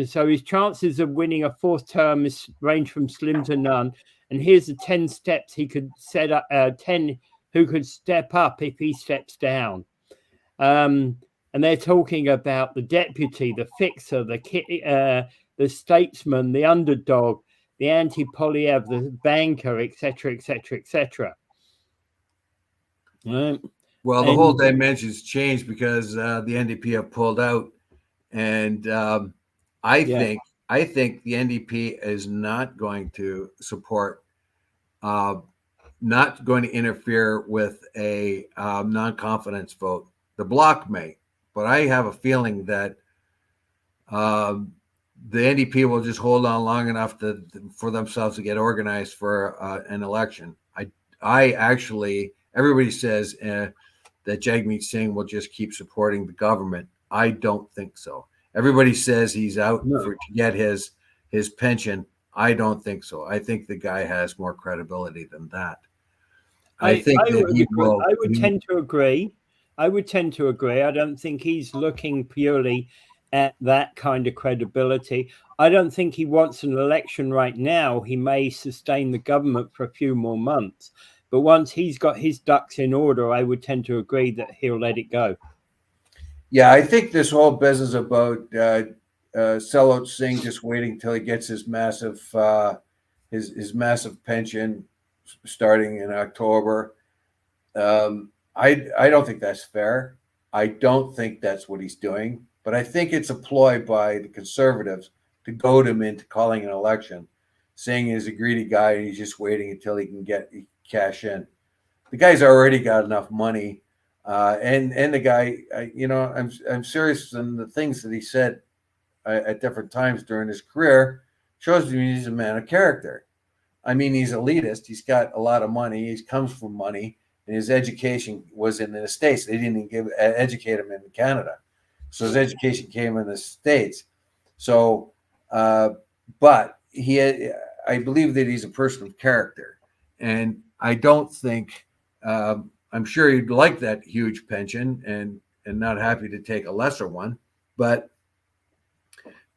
So his chances of winning a fourth term range from slim to none. And here's the 10 steps he could set up, 10 who could step up if he steps down. And they're talking about the deputy, the fixer, the statesman, the underdog, the anti-Polyev, the banker, etc., etc., etc. Well, the whole dimension's changed because the NDP have pulled out, and I think the NDP is not going to support, not going to interfere with a non-confidence vote. The Bloc may, but I have a feeling that the NDP will just hold on long enough for themselves to get organized for an election. I actually, everybody says that Jagmeet Singh will just keep supporting the government. I don't think so. Everybody says he's out to get his pension. I don't think so. I think the guy has more credibility than that. I would tend to agree. I would tend to agree. I don't think he's looking purely at that kind of credibility. I don't think he wants an election right now. He may sustain the government for a few more months, but once he's got his ducks in order, I would tend to agree that he'll let it go. Yeah, I think this whole business about sellout Singh just waiting till he gets his massive his massive pension starting in October. I don't think that's fair. I don't think that's what he's doing, but I think it's a ploy by the conservatives to goad him into calling an election, saying he's a greedy guy and he's just waiting until he can get cash in. The guy's already got enough money, and the guy, I'm serious, and the things that he said at different times during his career shows me he's a man of character. I mean, he's elitist. He's got a lot of money. He comes from money, and his education was in the States. They didn't even educate him in Canada, so his education came in the States. So, but I believe that he's a person of character, and I don't think. I'm sure he'd like that huge pension and not happy to take a lesser one, but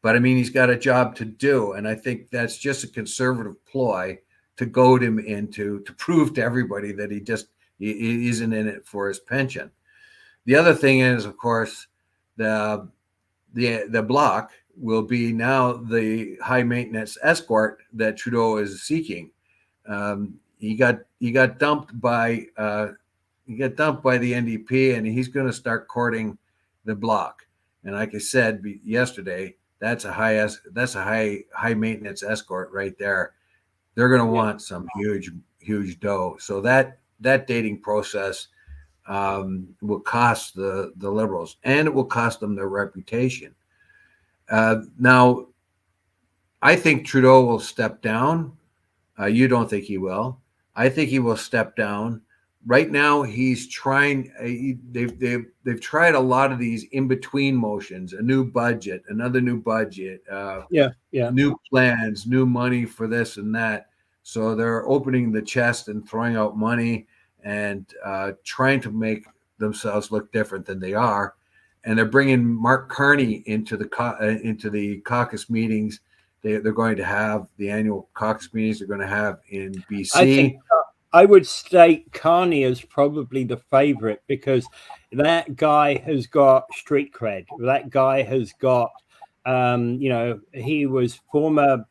I mean, he's got a job to do, and I think that's just a conservative ploy to goad him into to prove to everybody that he isn't in it for his pension. The other thing is, of course, the bloc will be now the high maintenance escort that Trudeau is seeking. He got dumped by the NDP, and he's going to start courting the bloc. And like I said yesterday, that's a high maintenance escort right there. They're going to want some huge dough. So that dating process will cost the Liberals, and it will cost them their reputation. Now, I think Trudeau will step down. You don't think he will? I think he will step down. Right now, he's trying. They've tried a lot of these in between motions: a new budget, another new budget, new plans, new money for this and that. So they're opening the chest and throwing out money and trying to make themselves look different than they are. And they're bringing Mark Carney into the caucus meetings. They're going to have the annual caucus meetings they're going to have in BC. I think I would state Carney as probably the favorite because that guy has got street cred. That guy has got, he was former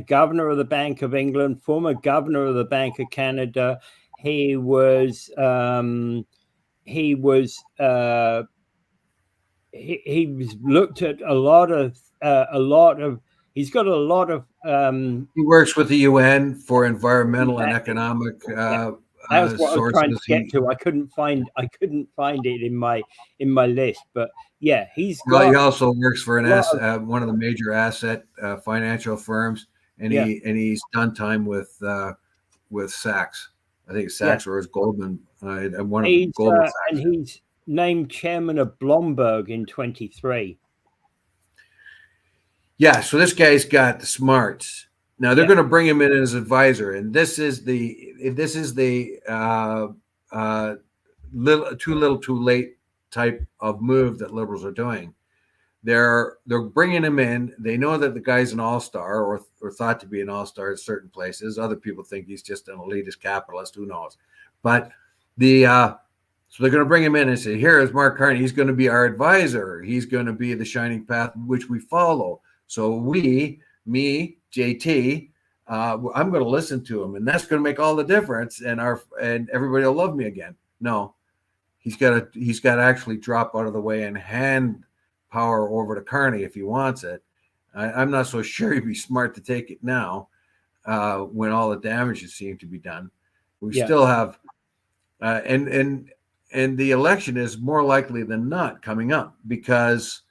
governor of the Bank of England, former governor of the Bank of Canada. He was looked at a lot of. He's got a lot of. He works with the UN for environmental and economic. That was what I was trying to get to. I couldn't find it in my list, but yeah, he also works for one of the major asset financial firms, and he's done time with Sachs. I think Sachs or Goldman. Goldman Sachs. And he's named chairman of Blomberg in 23. Yeah, so this guy's got the smarts. Now they're going to bring him in as advisor, and this is the too little, too late type of move that Liberals are doing. They're bringing him in. They know that the guy's an all-star or thought to be an all-star at certain places. Other people think he's just an elitist capitalist. Who knows? But so they're going to bring him in and say, "Here is Mark Carney. He's going to be our advisor. He's going to be the shining path which we follow." So me, JT, I'm going to listen to him, and that's going to make all the difference. And everybody will love me again. No, he's got to actually drop out of the way and hand power over to Carney if he wants it. I'm not so sure he'd be smart to take it now, when all the damages seem to be done. We still have, and the election is more likely than not coming up because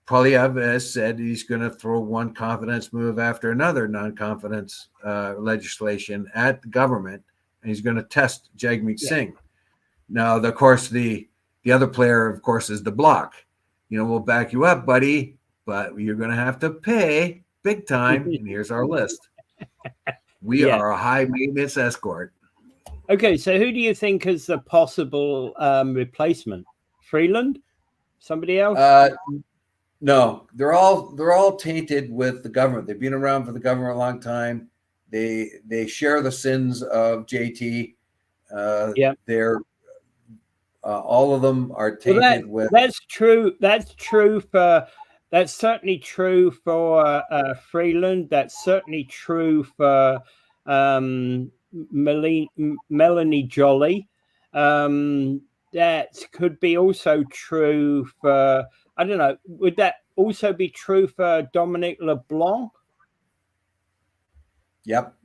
Poilievre has said he's going to throw one confidence move after another non-confidence legislation at the government, and he's going to test Jagmeet Singh. Now, of course, the other player, of course, is the bloc. We'll back you up, buddy, but you're going to have to pay big time. And here's our list. We are a high maintenance escort. Okay, so who do you think is the possible replacement? Freeland? Somebody else? No, they're all tainted with the government. They've been around for the government a long time. They share the sins of JT. Yeah. They're all of them are tainted with. That's true. That's true for. That's certainly true for Freeland. That's certainly true for Melanie Jolly. That could be also true for. I don't know. Would that also be true for Dominic LeBlanc? Yep.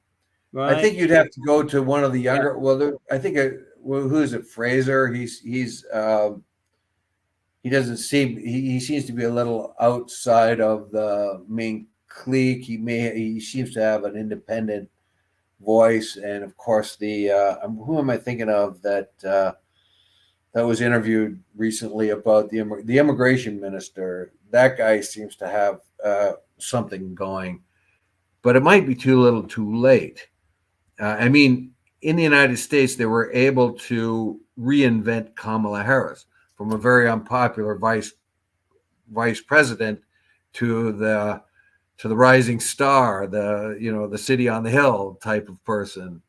Right. I think you'd have to go to one of the younger. Yeah. Well, I think who is it? Fraser. He doesn't seem. He seems to be a little outside of the main clique. He seems to have an independent voice, and of course who am I thinking of that was interviewed recently about the immigration minister? That guy seems to have something going, but it might be too little, too late. I mean, in the United States, they were able to reinvent Kamala Harris from a very unpopular vice president to the rising star, the city on the hill type of person.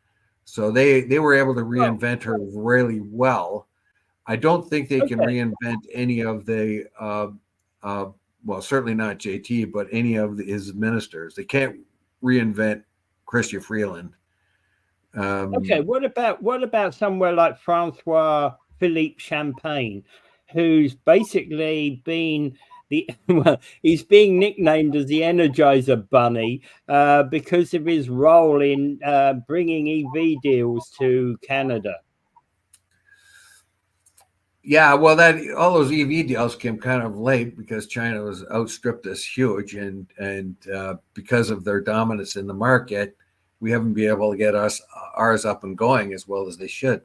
So they were able to reinvent her really well. I don't think they can reinvent any of the well, certainly not JT, but any of his ministers. They can't reinvent Chrystia Freeland. Okay, what about somewhere like Francois Philippe Champagne, who's basically been he's being nicknamed as the Energizer Bunny because of his role in bringing EV deals to Canada. Yeah, well, all those EV deals came kind of late because China was outstripped us huge, and because of their dominance in the market, we haven't been able to get ours up and going as well as they should.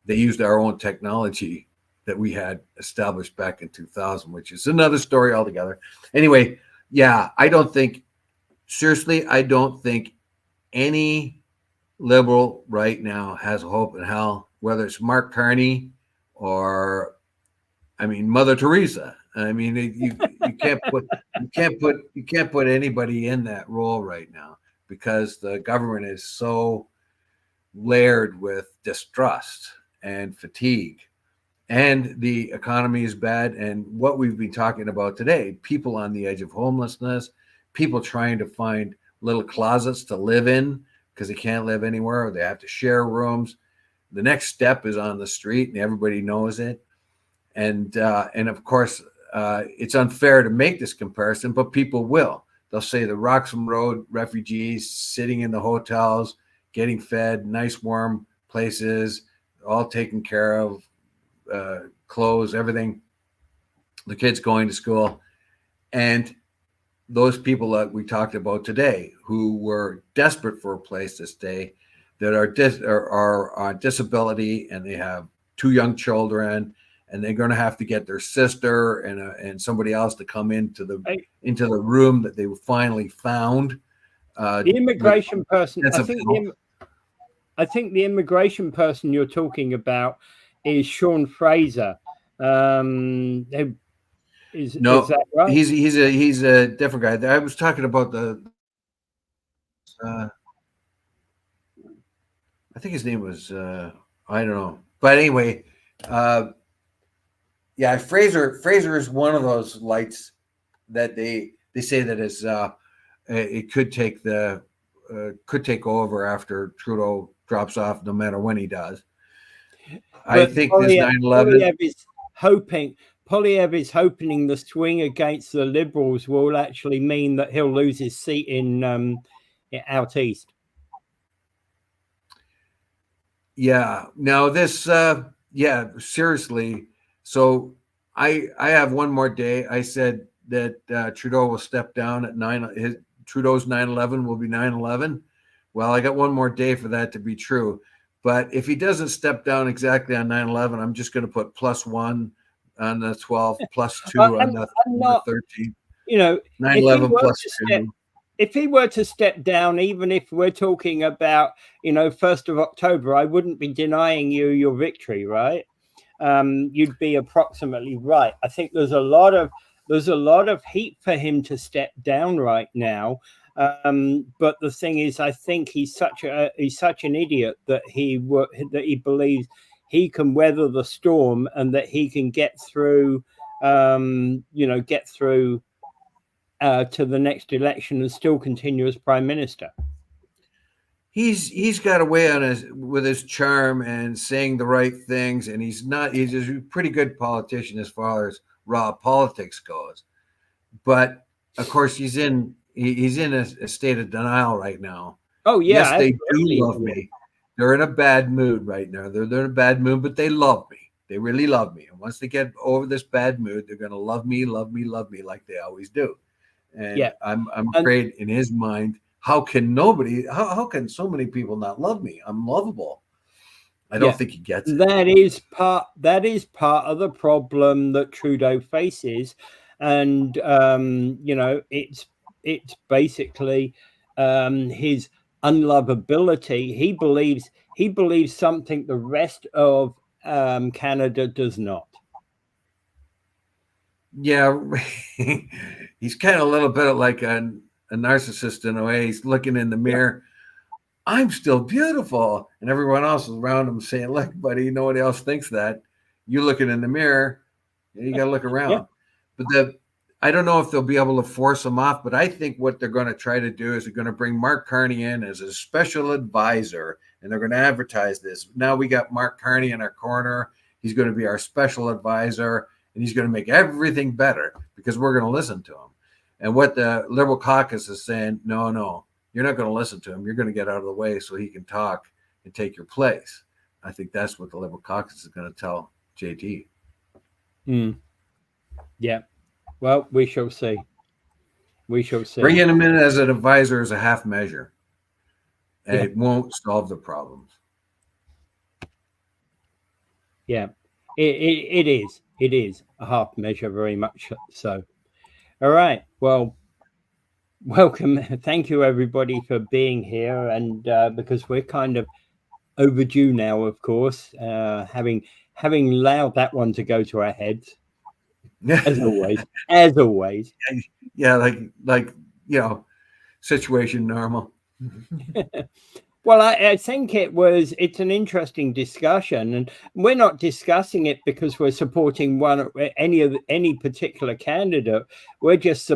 They used our own technology that we had established back in 2000, which is another story altogether. Anyway, yeah, I don't think any liberal right now has a hope in hell, whether it's Mark Carney or, I mean, Mother Teresa. I mean, you can't put anybody in that role right now because the government is so layered with distrust and fatigue, and the economy is bad. And what we've been talking about today, people on the edge of homelessness, people trying to find little closets to live in because they can't live anywhere, or they have to share rooms. The next step is on the street, and everybody knows it. And of course, it's unfair to make this comparison, but people will. They'll say the Roxham Road refugees sitting in the hotels, getting fed, nice warm places, all taken care of, clothes, everything, the kids going to school. And those people that we talked about today who were desperate for a place to stay, that are on disability, and they have 2 young children, and they're going to have to get their sister and somebody else to come into the room that they finally found. The immigration person, I think the immigration person you're talking about is Sean Fraser. Is that right? He's a different guy. I was talking about I think his name was I don't know, but anyway, yeah, Fraser is one of those lights that they say that is it could take over after Trudeau drops off, no matter when he does. But I think this 9/11. Poilievre is hoping the swing against the Liberals will actually mean that he'll lose his seat in out east. Yeah. Now this, seriously. So I have one more day. I said that Trudeau will step down at Trudeau's 9/11 will be 9/11. Well, I got one more day for that to be true. But if he doesn't step down exactly on 9/11, I'm just going to put +1 on the 12th, +2 on the 13th. 9/11 +2. if he were to step down, even if we're talking about, 1st of October, I wouldn't be denying you your victory, right? You'd be approximately right. I think there's a lot of heat for him to step down right now. But the thing is, I think he's such an idiot that he believes he can weather the storm and that he can get through, to the next election and still continue as prime minister. He's got a way with his charm and saying the right things, and he's a pretty good politician as far as raw politics goes. But of course, he's in a state of denial right now. Oh yeah, yes, they do love me. They're in a bad mood right now. They're in a bad mood, but they love me. They really love me. And once they get over this bad mood, they're going to love me like they always do. And yeah. I'm afraid in his mind, how can so many people not love me? I'm lovable. I don't think he gets it. That is part of the problem that Trudeau faces. And it's basically his unlovability. He believes something the rest of Canada does not. Yeah, he's kind of a little bit like a narcissist in a way. He's looking in the mirror. I'm still beautiful, and everyone else around him saying, "Look, buddy, nobody else thinks that. You looking in the mirror, you got to look around." But I don't know if they'll be able to force him off. But I think what they're going to try to do is they're going to bring Mark Carney in as a special advisor, and they're going to advertise this. Now we got Mark Carney in our corner. He's going to be our special advisor. And he's going to make everything better because we're going to listen to him. And what the Liberal caucus is saying, no, you're not going to listen to him. You're going to get out of the way so he can talk and take your place. I think that's what the Liberal caucus is going to tell JT. Yeah. Well, we shall see. Bringing him in as an advisor is a half measure. And it won't solve the problems. Yeah, it is. It is a half measure, very much so. All right. Well, welcome. Thank you, everybody, for being here. And because we're kind of overdue now, of course, having allowed that one to go to our heads, as always. Yeah, like situation normal. Well, I think it's an interesting discussion, and we're not discussing it because we're supporting any particular candidate. We're just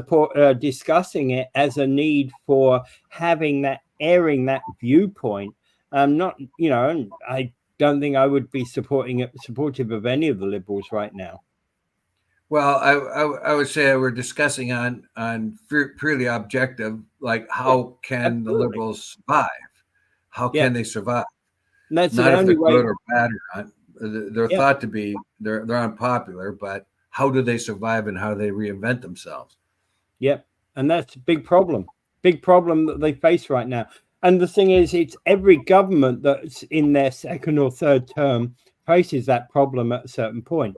discussing it as a need for airing that viewpoint. Not, I don't think I would be supportive of any of the Liberals right now. Well, I would say we're discussing on purely objective, like how can the Liberals survive? How can they survive? And that's not the if only they're way. good or bad or not. They're thought to be they're unpopular, but how do they survive and how do they reinvent themselves? Yep, and that's a big problem that they face right now. And the thing is, it's every government that's in their second or third term faces that problem at a certain point.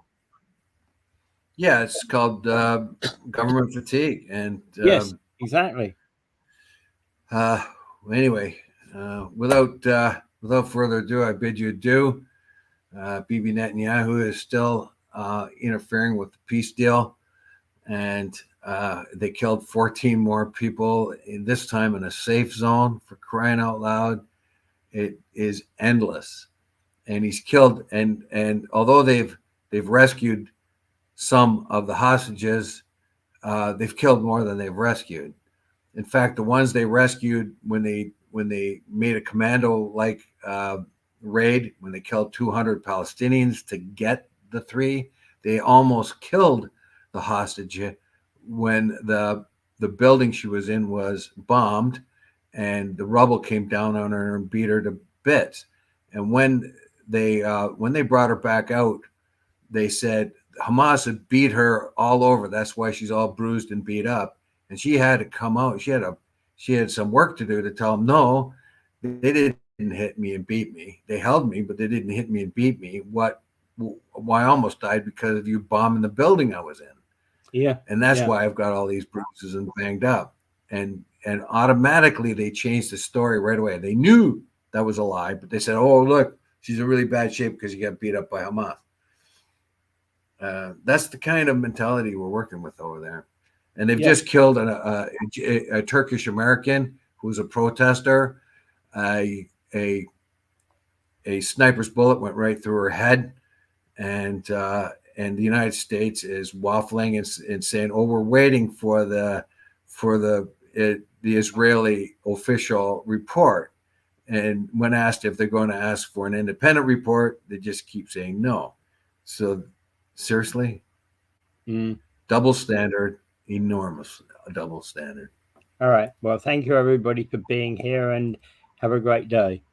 Yeah, it's called government fatigue, and yes, exactly. Anyway. Without further ado, I bid you adieu. Bibi Netanyahu is still interfering with the peace deal, and they killed 14 more people, this time in a safe zone, for crying out loud. It is endless. And he's killed, and although they've rescued some of the hostages, they've killed more than they've rescued. In fact, the ones they rescued when they made a commando-like raid, when they killed 200 Palestinians to get the 3, they almost killed the hostage when the building she was in was bombed and the rubble came down on her and beat her to bits. And when they brought her back out, they said Hamas had beat her all over. That's why she's all bruised and beat up. And she had to come out. She had some work to do to tell them, no, they didn't hit me and beat me. They held me, but they didn't hit me and beat me. Why I almost died because of you bombing the building I was in. Yeah. And that's why I've got all these bruises and banged up. And and automatically they changed the story right away. They knew that was a lie, but they said, "Oh, look, she's in really bad shape because she got beat up by Hamas." That's the kind of mentality we're working with over there. And they've just killed a Turkish American who was a protester. A sniper's bullet went right through her head, and the United States is waffling and saying, "Oh, we're waiting for the Israeli official report." And when asked if they're going to ask for an independent report, they just keep saying no. So seriously, double standard, enormous double standard. All right. Well, thank you everybody for being here, and have a great day.